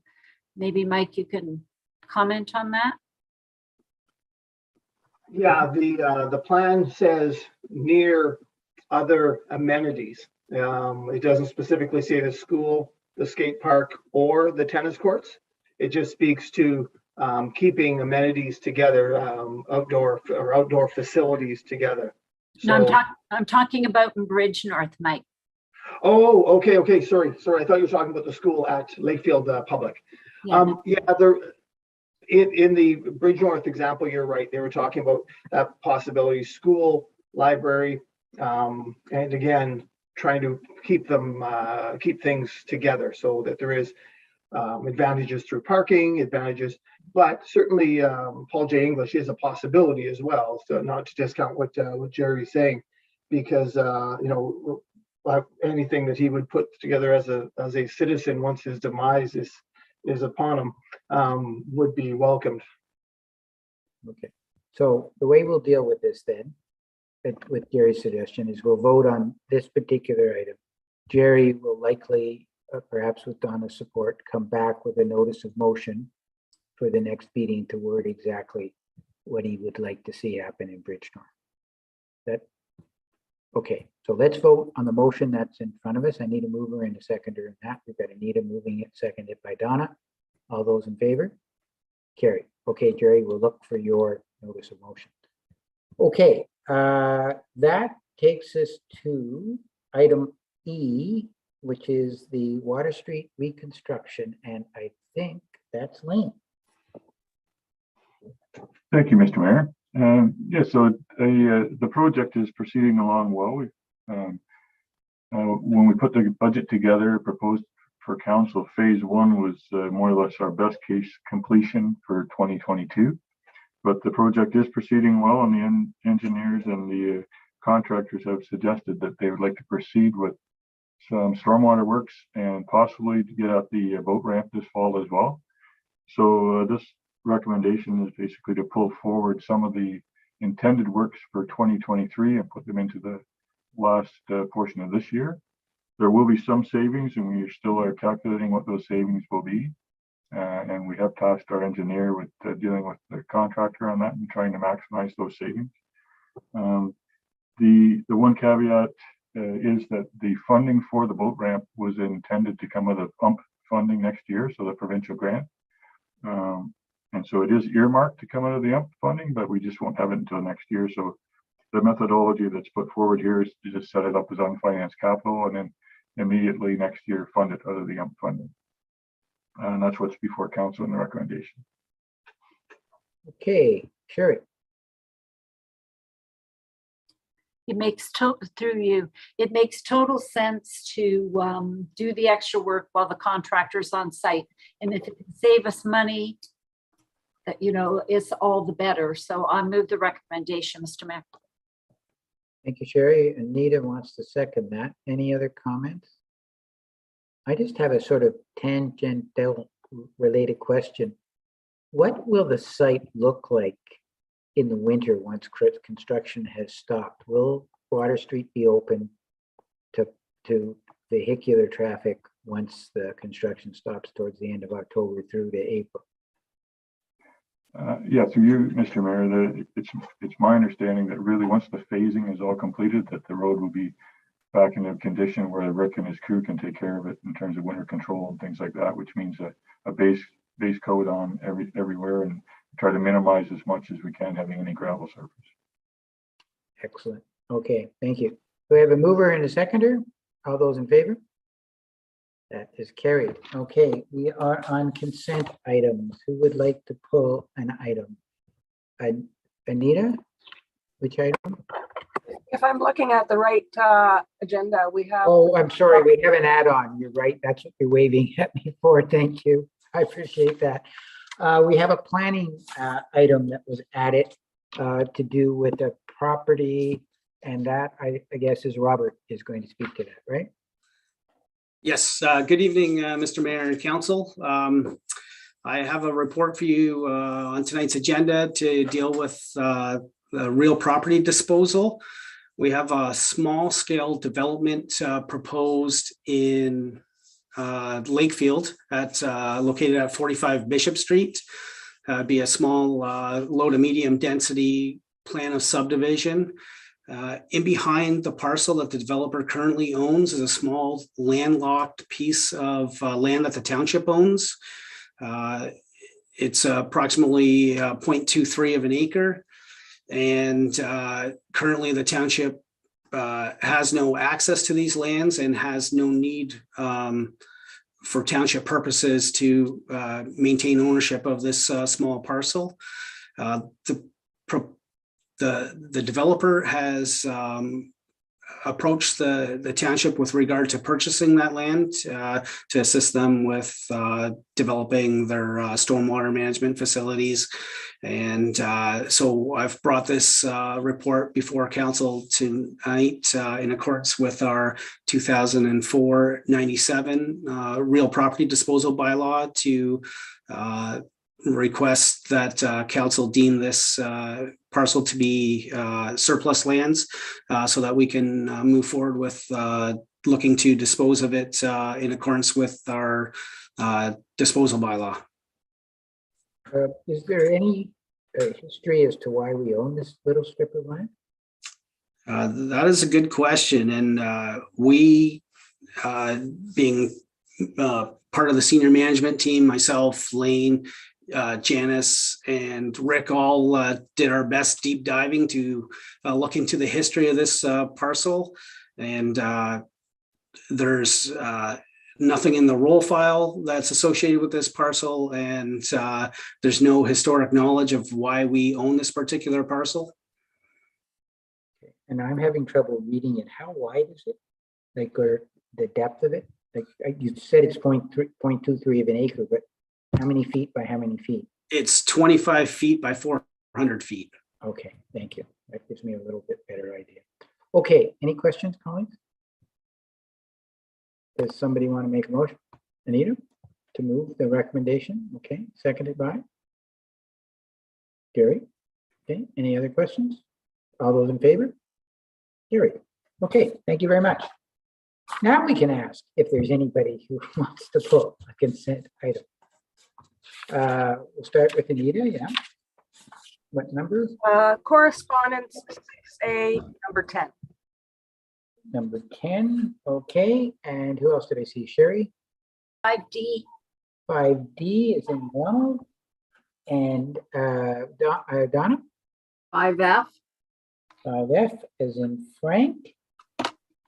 Maybe Mike, you can comment on that. Yeah, the plan says near other amenities. It doesn't specifically say the school, the skate park, or the tennis courts. It just speaks to keeping amenities together, outdoor facilities together. No, So, I'm talking about in Bridgenorth, Mike. oh, okay. Sorry. I thought you were talking about the school at Lakefield Public. Yeah. There. In the Bridgenorth example, you're right. They were talking about that possibility: school, library, and again, trying to keep them, keep things together so that there is advantages through parking, advantages, but certainly Paul J. English is a possibility as well. So not to discount what Jerry's saying, because anything that he would put together as a citizen once his demise is upon him would be welcomed. Okay, so the way we'll deal with this then, with Jerry's suggestion, is we'll vote on this particular item. Jerry will likely, perhaps with Donna's support, come back with a notice of motion for the next meeting to word exactly what he would like to see happen in Bridgenorth. That, okay, so let's vote on the motion that's in front of us. I need a mover and a seconder in that. We've got Anita moving it, seconded by Donna. All those in favor? Carry. Okay, Jerry, we'll look for your notice of motion. Okay, that takes us to item E, which is the Water Street reconstruction, and I think that's Lane. Thank you, Mr. Mayor. Yes, so the project is proceeding along well. When we put the budget together, proposed for council, phase one was more or less our best case completion for 2022. But the project is proceeding well, and the engineers and the contractors have suggested that they would like to proceed with some stormwater works and possibly to get out the boat ramp this fall as well. So this recommendation is basically to pull forward some of the intended works for 2023 and put them into the last portion of this year. There will be some savings, and we still are calculating what those savings will be. And we have tasked our engineer with dealing with the contractor on that and trying to maximize those savings. The one caveat is that the funding for the boat ramp was intended to come out of pump funding next year, so the provincial grant. And so it is earmarked to come out of the UMP funding, but we just won't have it until next year. So the methodology that's put forward here is to just set it up as unfinanced capital and then immediately next year fund it out of the UMP funding. And that's what's before council in the recommendation. Okay, Sherry. It makes it makes total sense to do the extra work while the contractor's on site. And if it can save us money, that, it's all the better. So I move the recommendation, Mr. Mayor. Thank you, Sherry. Anita wants to second that. Any other comments? I just have a sort of tangential related question. What will the site look like in the winter once construction has stopped? Will Water Street be open to vehicular traffic once the construction stops towards the end of October through to April? Yeah, through you, Mr. Mayor, it's my understanding that really once the phasing is all completed, that the road will be back in a condition where Rick and his crew can take care of it in terms of winter control and things like that, which means a base coat on everywhere and try to minimize as much as we can having any gravel surface. Excellent. Okay, thank you. Do we have a mover and a seconder? All those in favor? That is carried. Okay, we are on consent items. Who would like to pull an item? Anita, which item? If I'm looking at the right agenda, we have. Oh, I'm sorry, we have an add-on. You're right. That's what you're waving at me for. Thank you. I appreciate that. We have a planning item that was added to do with the property, and that I guess is Robert is going to speak to that, right? Yes, good evening, Mr. Mayor and Council. I have a report for you on tonight's agenda to deal with the real property disposal. We have a small scale development proposed in Lakefield located at 45 Bishop Street. Be a small low to medium density plan of subdivision. In behind the parcel that the developer currently owns is a small landlocked piece of land that the township owns. It's approximately 0.23 of an acre. And currently the township has no access to these lands and has no need for township purposes to maintain ownership of this small parcel. The developer has approached the township with regard to purchasing that land to assist them with developing their stormwater management facilities. And so I've brought this report before council tonight in accordance with our 2004-97 real property disposal bylaw to request that council deem this parcel to be surplus lands so that we can move forward with looking to dispose of it in accordance with our disposal bylaw. Is there any history as to why we own this little strip of land? That is a good question. And we, being part of the senior management team, myself, Lane, Janice, and Rick all did our best deep diving to look into the history of this parcel. And there's nothing in the roll file that's associated with this parcel. And there's no historic knowledge of why we own this particular parcel. And I'm having trouble reading it. How wide is it? Like, or the depth of it? Like you said, it's 0.23 of an acre, but how many feet by how many feet? It's 25 feet by 400 feet. Okay, thank you. That gives me a little bit better idea. Okay, any questions, colleagues? Does somebody want to make a motion? Anita, to move the recommendation? Okay, seconded by Gary. Okay, any other questions? All those in favor? Gary. Okay, thank you very much. Now we can ask if there's anybody who wants to pull a consent item. We'll start with Anita, yeah. What number? Correspondence 6A, number 10. Number 10, okay. And who else did I see? Sherry? 5D. 5D is in Ronald. And Donna? 5F. 5F is in Frank.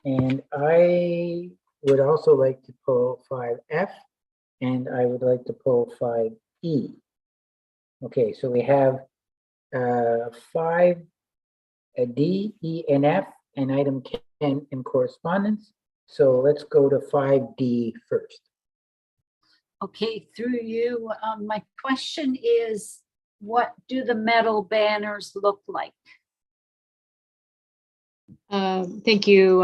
And I would also like to pull 5F, and I would like to pull 5E. Okay, so we have 5D, E, and F, and item 10 in correspondence. So let's go to 5D first. Okay, through you, my question is, what do the metal banners look like? Thank you,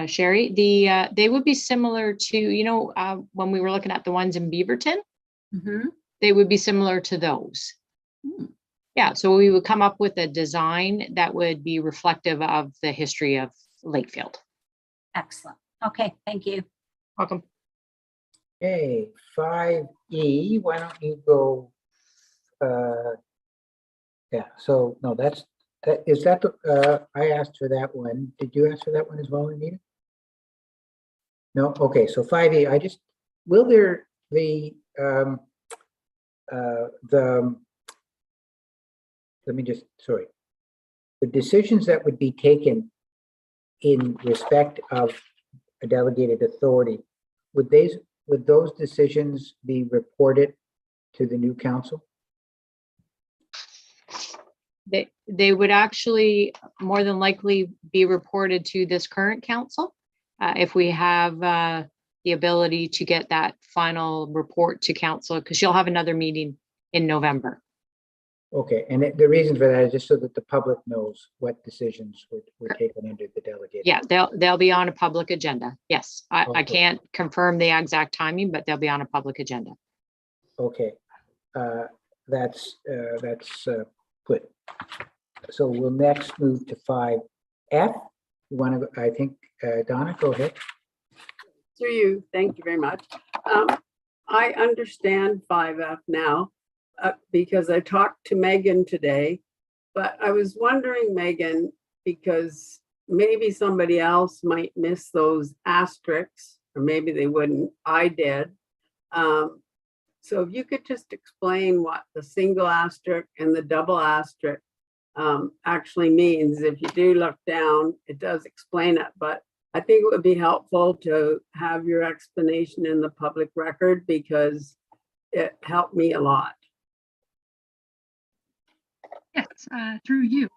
Sherry. They would be similar to, when we were looking at the ones in Beaverton, they would be similar to those. Yeah, so we would come up with a design that would be reflective of the history of Lakefield. Excellent. Okay, thank you. Welcome. Okay, 5E, why don't you go, yeah, so no, is that the, I asked for that one. Did you ask for that one as well, Anita? No, okay, so 5E, will there be, the decisions that would be taken in respect of a delegated authority, would those decisions be reported to the new council? They would actually more than likely be reported to this current council if we have the ability to get that final report to council, because you'll have another meeting in November. Okay, and the reason for that is just so that the public knows what decisions were taken under the delegate. Yeah, they'll be on a public agenda. Yes, I Okay. can't confirm the exact timing, but they'll be on a public agenda. Okay, that's good. So we'll next move to 5F. You want to, I think, Donna, go ahead. Through you, thank you very much. I understand 5F now because I talked to Megan today, but I was wondering, Megan, because maybe somebody else might miss those asterisks, or maybe they wouldn't. I did. So if you could just explain what the single asterisk and the double asterisk actually means. If you do look down, it does explain it, but I think it would be helpful to have your explanation in the public record because it helped me a lot. Yes, through you.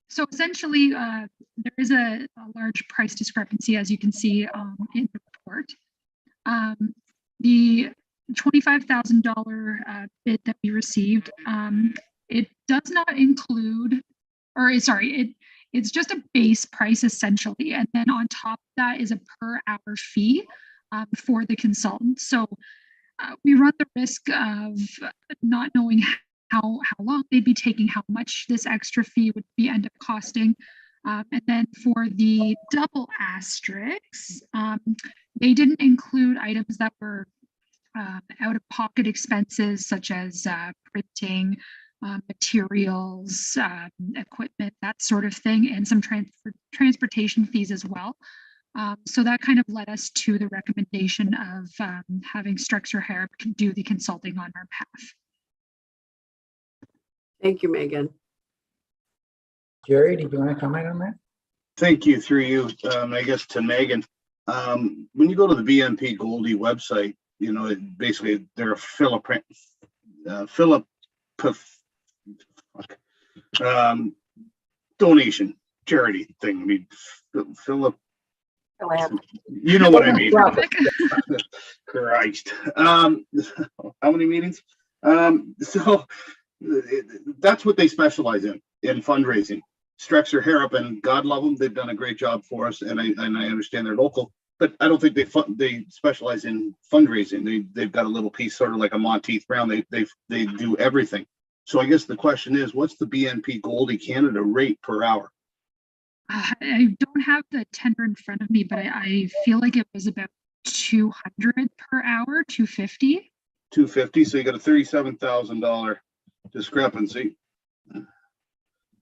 So essentially, there is a large price discrepancy, as you can see in the report. The $25,000 bid that we received, it does not include, or sorry, it's just a base price essentially. And then on top of that is a per hour fee for the consultant. So we run the risk of not knowing how long they'd be taking, how much this extra fee would be end up costing. And then for the double asterisks, they didn't include items that were out-of-pocket expenses such as printing, materials, equipment, that sort of thing, and some transportation fees as well. So that kind of led us to the recommendation of having Strexer Harrop do the consulting on our behalf. Thank you, Megan. Jerry, did you want to comment on that? Thank you, through you, I guess to Megan. When you go to the BNP Goldie website, you know, basically they're a donation charity thing. I mean, Philip, you know what I mean. Christ. How many meetings? So that's what they specialize in fundraising. Strexer Harrop, and God love them, they've done a great job for us, and I understand they're local, but I don't think they specialize in fundraising. They've got a little piece, sort of like a Monteith Brown. They do everything. So I guess the question is, what's the BNP Goldie Canada rate per hour? I don't have the tender in front of me, but I feel like it was about 200 per hour, 250. 250. So you got a $37,000 discrepancy.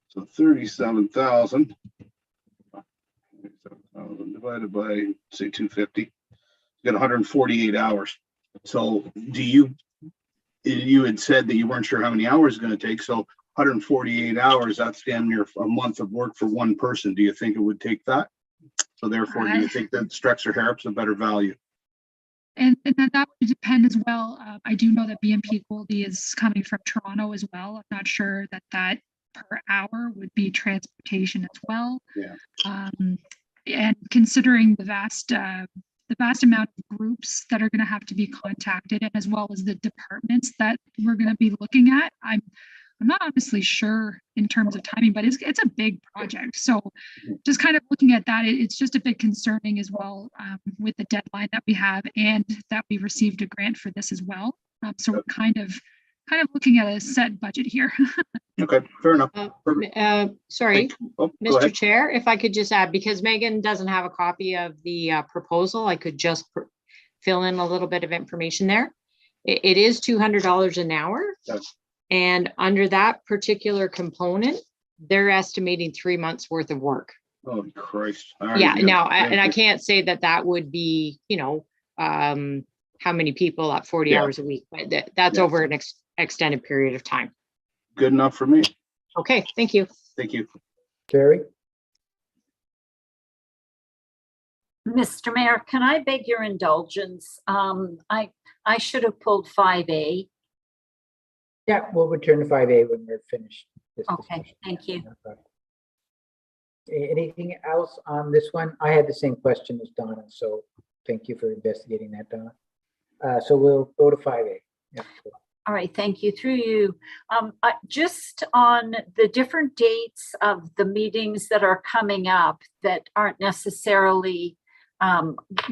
So 37,000 divided by, say, 250. You got 148 hours. So you had said that you weren't sure how many hours it's going to take. So 148 hours, that's damn near a month of work for one person. Do you think it would take that? So therefore, do you think that Strexer Harrop's a better value? And then that would depend as well. I do know that BNP Goldie is coming from Toronto as well. I'm not sure that per hour would be transportation as well. Yeah. And considering the vast amount of groups that are going to have to be contacted, and as well as the departments that we're going to be looking at, I'm not honestly sure in terms of timing, but it's a big project. So just kind of looking at that, it's just a bit concerning as well with the deadline that we have, and that we received a grant for this as well. So we're kind of looking at a set budget here. Okay, fair enough. Sorry, go Mr. ahead. Chair, if I could just add, because Megan doesn't have a copy of the proposal, I could just fill in a little bit of information there. It is $200 an hour. Yes. And under that particular component, they're estimating 3 months worth of work. Oh, Christ. All right, Yeah, now, thank and I you. can't say that would be, how many people at 40 Yeah. hours a week, but that's Yeah. over an extended period of time. Good enough for me. Okay, thank you. Thank you. Jerry? Mr. Mayor, can I beg your indulgence? I should have pulled 5A. Yeah, we'll return to 5A when we're finished. This Okay, discussion. thank you. No problem. Anything else on this one? I had the same question as Donna, so thank you for investigating that, Donna. So we'll go to 5A. Yeah. All right, thank you. Through you. Just on the different dates of the meetings that are coming up that aren't necessarily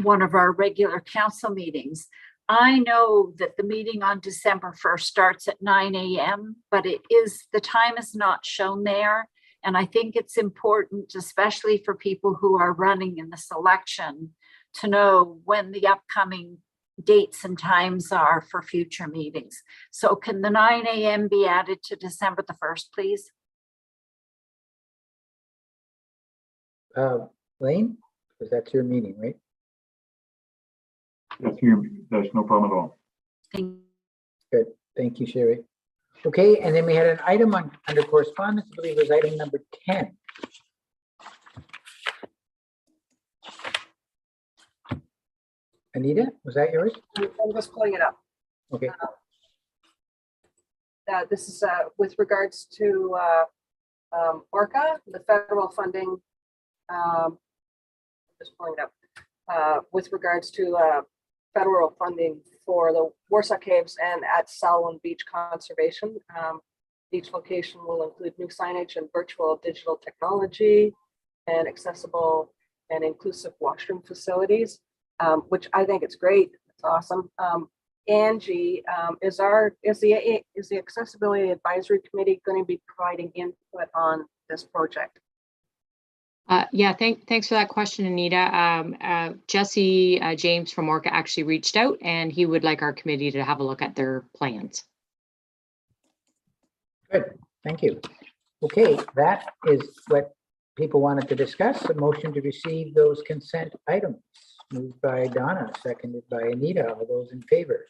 one of our regular council meetings. I know that the meeting on December 1st starts at 9 a.m., but the time is not shown there. And I think it's important, especially for people who are running in this election, to know when the upcoming dates and times are for future meetings. So can the 9 a.m. be added to December the 1st, please? Lane, because that's your meeting, right? That's no problem at all. Good. Thank you, Sherry. Okay, and then we had an item under correspondence, I believe it was item number 10. Anita, was that yours? I'm just pulling it up. Okay. This is with regards to Orca, the federal funding, just pulling it up, with regards to federal funding for the Warsaw Caves and at Salwin Beach Conservation. Each location will include new signage and virtual digital technology and accessible and inclusive washroom facilities, which I think it's great. It's awesome. Angie, is the Accessibility Advisory Committee going to be providing input on this project? Yeah, thanks for that question, Anita. Jesse James from Orca actually reached out and he would like our committee to have a look at their plans. Good, thank you. Okay, that is what people wanted to discuss. A motion to receive those consent items. Moved by Donna, seconded by Anita. All those in favor?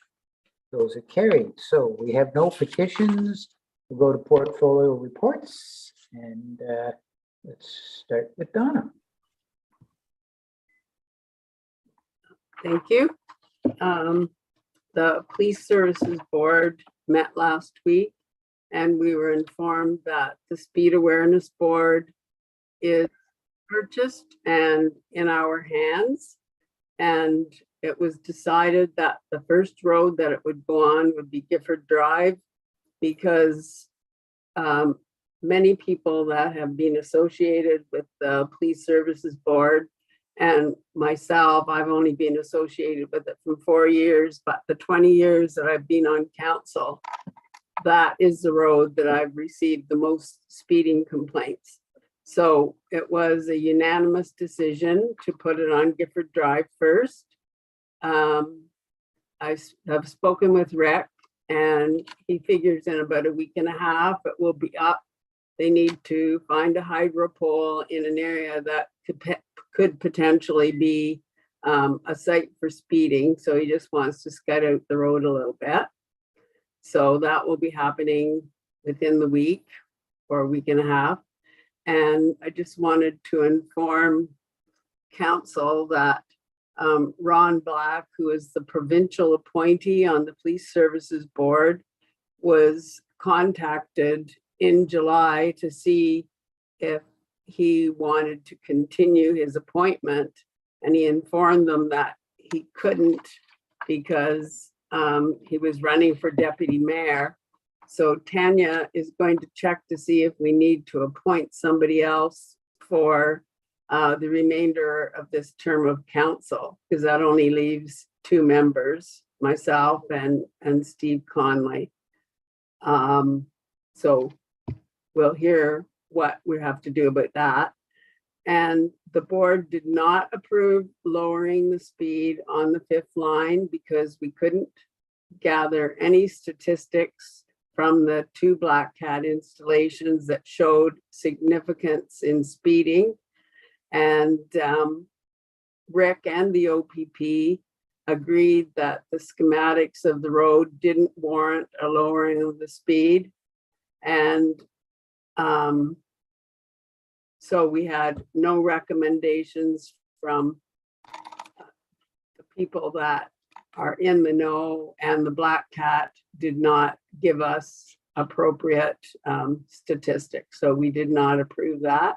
Those are carried. So we have no petitions. We'll go to portfolio reports and let's start with Donna. Thank you. The Police Services Board met last week and we were informed that the Speed Awareness Board is purchased and in our hands. And it was decided that the first road that it would go on would be Gifford Drive because many people that have been associated with the Police Services Board and myself, I've only been associated with it for 4 years, but the 20 years that I've been on council, that is the road that I've received the most speeding complaints. So it was a unanimous decision to put it on Gifford Drive first. I have spoken with Rick and he figures in about a week and a half, it will be up. They need to find a hydro pole in an area that could potentially be a site for speeding. So he just wants to scut out the road a little bit. So that will be happening within the week or a week and a half. And I just wanted to inform council that Ron Black, who is the provincial appointee on the Police Services Board, was contacted in July to see if he wanted to continue his appointment. And he informed them that he couldn't because he was running for deputy mayor. So Tanya is going to check to see if we need to appoint somebody else for the remainder of this term of council, because that only leaves 2 members, myself and Steve Conley. So we'll hear what we have to do about that. And the board did not approve lowering the speed on the 5th line because we couldn't gather any statistics from the 2 Black Cat installations that showed significance in speeding. And Rick and the OPP agreed that the schematics of the road didn't warrant a lowering of the speed. And so we had no recommendations from the people that are in the know, and the Black Cat did not give us appropriate statistics. So we did not approve that.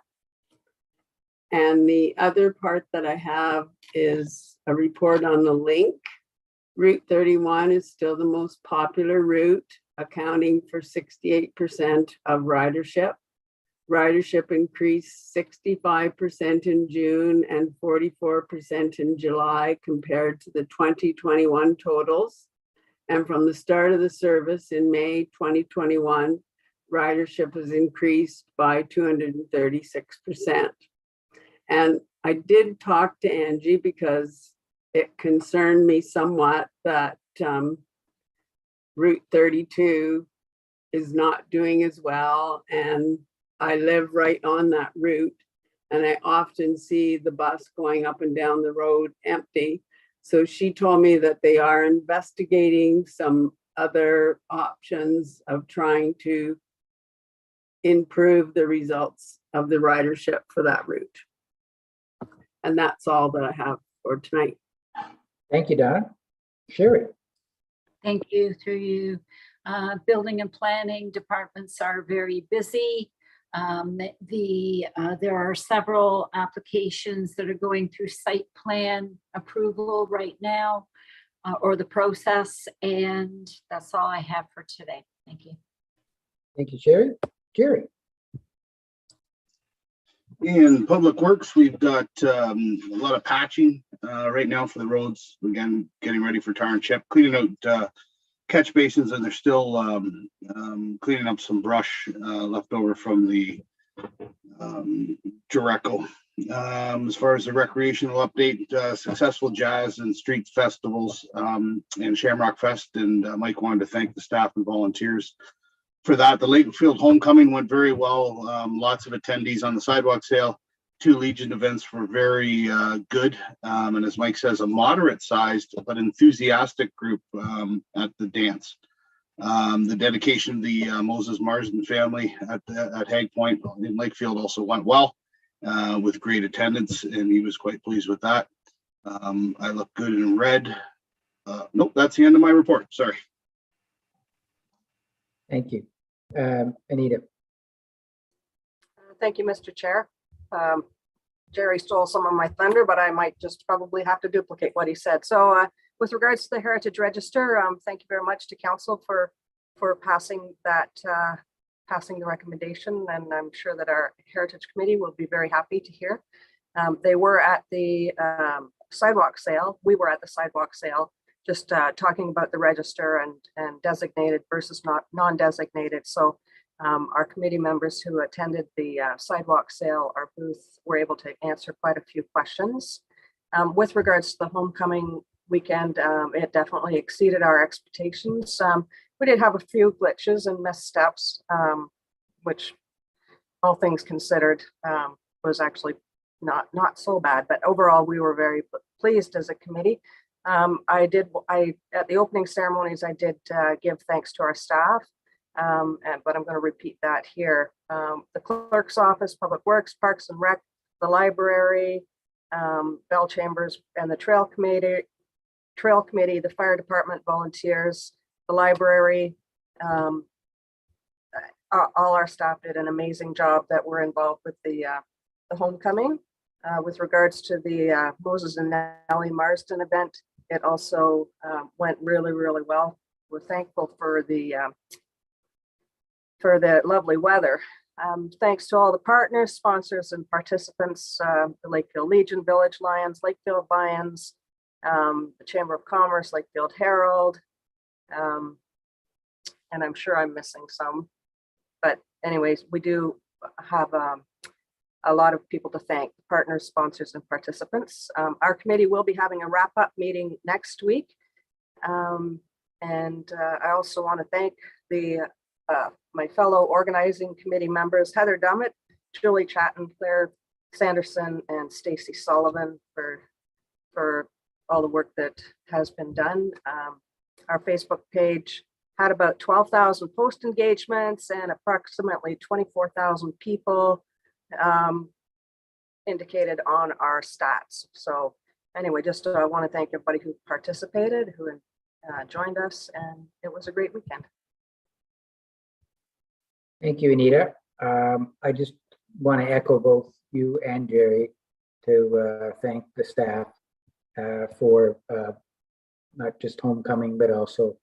And the other part that I have is a report on the link. Route 31 is still the most popular route, accounting for 68% of ridership. Ridership increased 65% in June and 44% in July compared to the 2021 totals. And from the start of the service in May 2021, ridership has increased by 236%. And I did talk to Angie because it concerned me somewhat that Route 32 is not doing as well. And I live right on that route and I often see the bus going up and down the road empty. So she told me that they are investigating some other options of trying to improve the results of the ridership for that route. And that's all that I have for tonight. Thank you, Donna. Sherry. Thank you. Through you. Building and planning departments are very busy. There are several applications that are going through site plan approval right now, or the process, and that's all I have for today. Thank you. Thank you, Sherry. Jerry? In Public Works, we've got a lot of patching right now for the roads. Again, getting ready for tar and chip, cleaning out catch basins, and they're still cleaning up some brush left over from the Dureco. As far as the recreational update, successful jazz and street festivals and Shamrock Fest, and Mike wanted to thank the staff and volunteers for that. The Lakefield Homecoming went very well. Lots of attendees on the sidewalk sale. 2 Legion events were very good. And as Mike says, a moderate sized but enthusiastic group at the dance. The dedication of the Moses Marsden family at Hag Point in Lakefield also went well with great attendance, and he was quite pleased with that. I look good in red. Nope, that's the end of my report. Sorry. Thank you. Anita? Thank you, Mr. Chair. Jerry stole some of my thunder, but I might just probably have to duplicate what he said. So with regards to the Heritage Register, thank you very much to Council for passing that, passing the recommendation, and I'm sure that our Heritage Committee will be very happy to hear. They were at the sidewalk sale. We were at the sidewalk sale, just talking about the register and designated versus not non-designated. So our committee members who attended the sidewalk sale, our booth, were able to answer quite a few questions. With regards to the homecoming weekend, it definitely exceeded our expectations. We did have a few glitches and missteps, which all things considered was actually not so bad, but overall we were very pleased as a committee. At the opening ceremonies, I did give thanks to our staff, but I'm going to repeat that here. The clerk's office, Public Works, Parks and Rec, the library, Bell Chambers, and the trail committee, the fire department volunteers, the library, all our staff did an amazing job that were involved with the homecoming. With regards to the Moses and Nellie Marsden event, it also went really, really well. We're thankful for the lovely weather. Thanks to all the partners, sponsors, and participants, the Lakefield Legion, Village Lions, Lakefield Lions, the Chamber of Commerce, Lakefield Herald, and I'm sure I'm missing some. But anyways, we do have a lot of people to thank, partners, sponsors, and participants. Our committee will be having a wrap-up meeting next week. And I also want to thank my fellow organizing committee members, Heather Dummett, Julie Chatton, Claire Sanderson, and Stacy Sullivan for all the work that has been done. Our Facebook page had about 12,000 post engagements and approximately 24,000 people indicated on our stats. So anyway, just want to thank everybody who participated, who joined us, and it was a great weekend. Thank you, Anita. I just want to echo both you and Jerry to thank the staff for not just homecoming, but also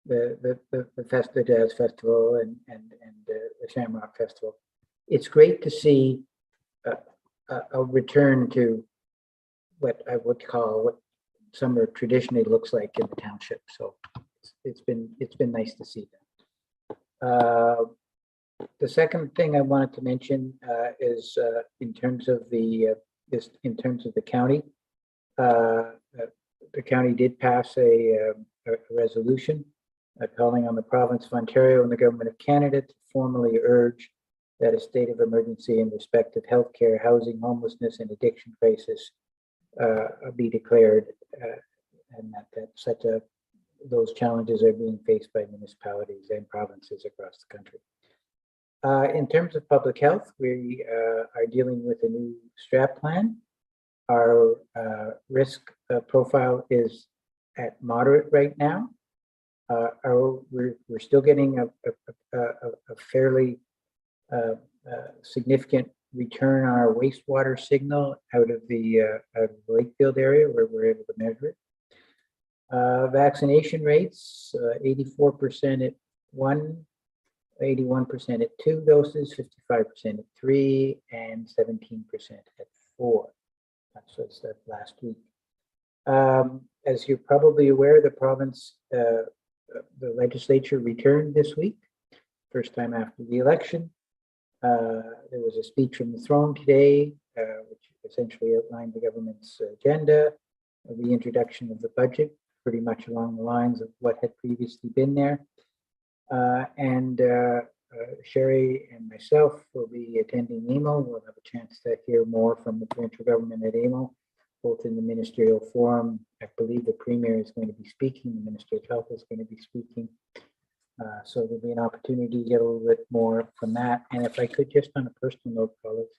the Jazz Festival and the Shamrock Festival. It's great to see a return to what I would call what summer traditionally looks like in the township. So it's been nice to see that. The second thing I wanted to mention is in terms of the county. The county did pass a resolution calling on the province of Ontario and the government of Canada to formally urge that a state of emergency in respect of healthcare, housing, homelessness, and addiction crisis be declared, and that those challenges are being faced by municipalities and provinces across the country. In terms of public health, we are dealing with a new STRAP plan. Our risk profile is at moderate right now. We're still getting a fairly significant return on our wastewater signal out of the Lakefield area where we're able to measure it. Vaccination rates, 84% at 1, 81% at 2 doses, 55% at 3, and 17% at 4. So it's that last week. As you're probably aware, the province, the legislature returned this week, first time after the election. There was a speech from the throne today, which essentially outlined the government's agenda, a reintroduction of the budget, pretty much along the lines of what had previously been there. Sherry and myself will be attending AMO. We'll have a chance to hear more from the provincial government at AMO, both in the ministerial forum. I believe the Premier is going to be speaking, the Minister of Health is going to be speaking. So there'll be an opportunity to get a little bit more from that. And if I could, just on a personal note, colleagues,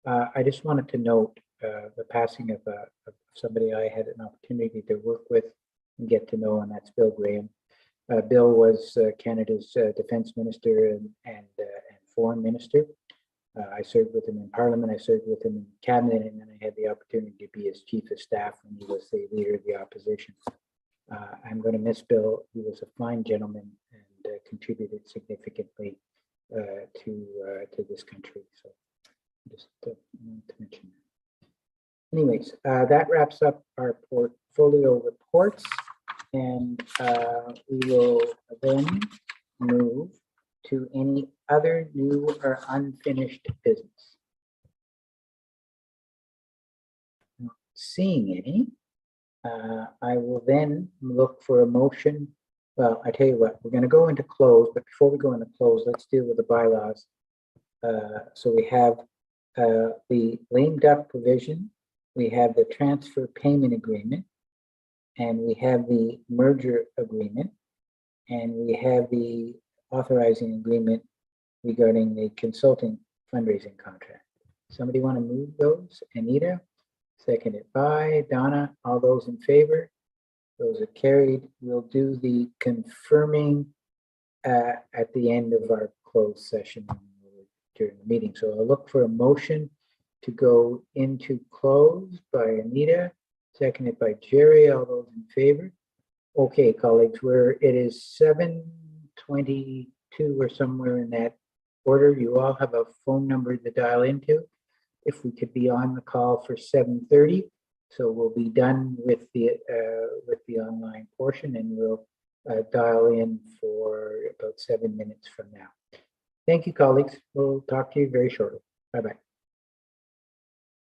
I just wanted to note the passing of somebody I had an opportunity to work with and get to know, and that's Bill Graham. Bill was Canada's defense minister and foreign minister. I served with him in Parliament, I served with him in cabinet, and then I had the opportunity to be his chief of staff when he was the leader of the opposition. I'm going to miss Bill. He was a fine gentleman and contributed significantly to this country. So just wanted to mention that. Anyways, that wraps up our portfolio reports, and we will then move to any other new or unfinished business. Not seeing any. I will then look for a motion. Well, I tell you what, we're going to go into close, but before we go into close, let's deal with the bylaws. So we have the lame duck provision, we have the transfer payment agreement, and we have the merger agreement, and we have the authorizing agreement regarding the consulting fundraising contract. Somebody want to move those? Anita? Seconded by Donna. All those in favor? Those are carried. We'll do the confirming at the end of our closed session during the meeting. So I'll look for a motion to go into close by Anita, seconded by Jerry. All those in favor? Okay, colleagues, it is 7:22 or somewhere in that order. You all have a phone number to dial into. If we could be on the call for 7:30, so we'll be done with the online portion, and we'll dial in for about 7 minutes from now. Thank you, colleagues. We'll talk to you very shortly. Bye-bye.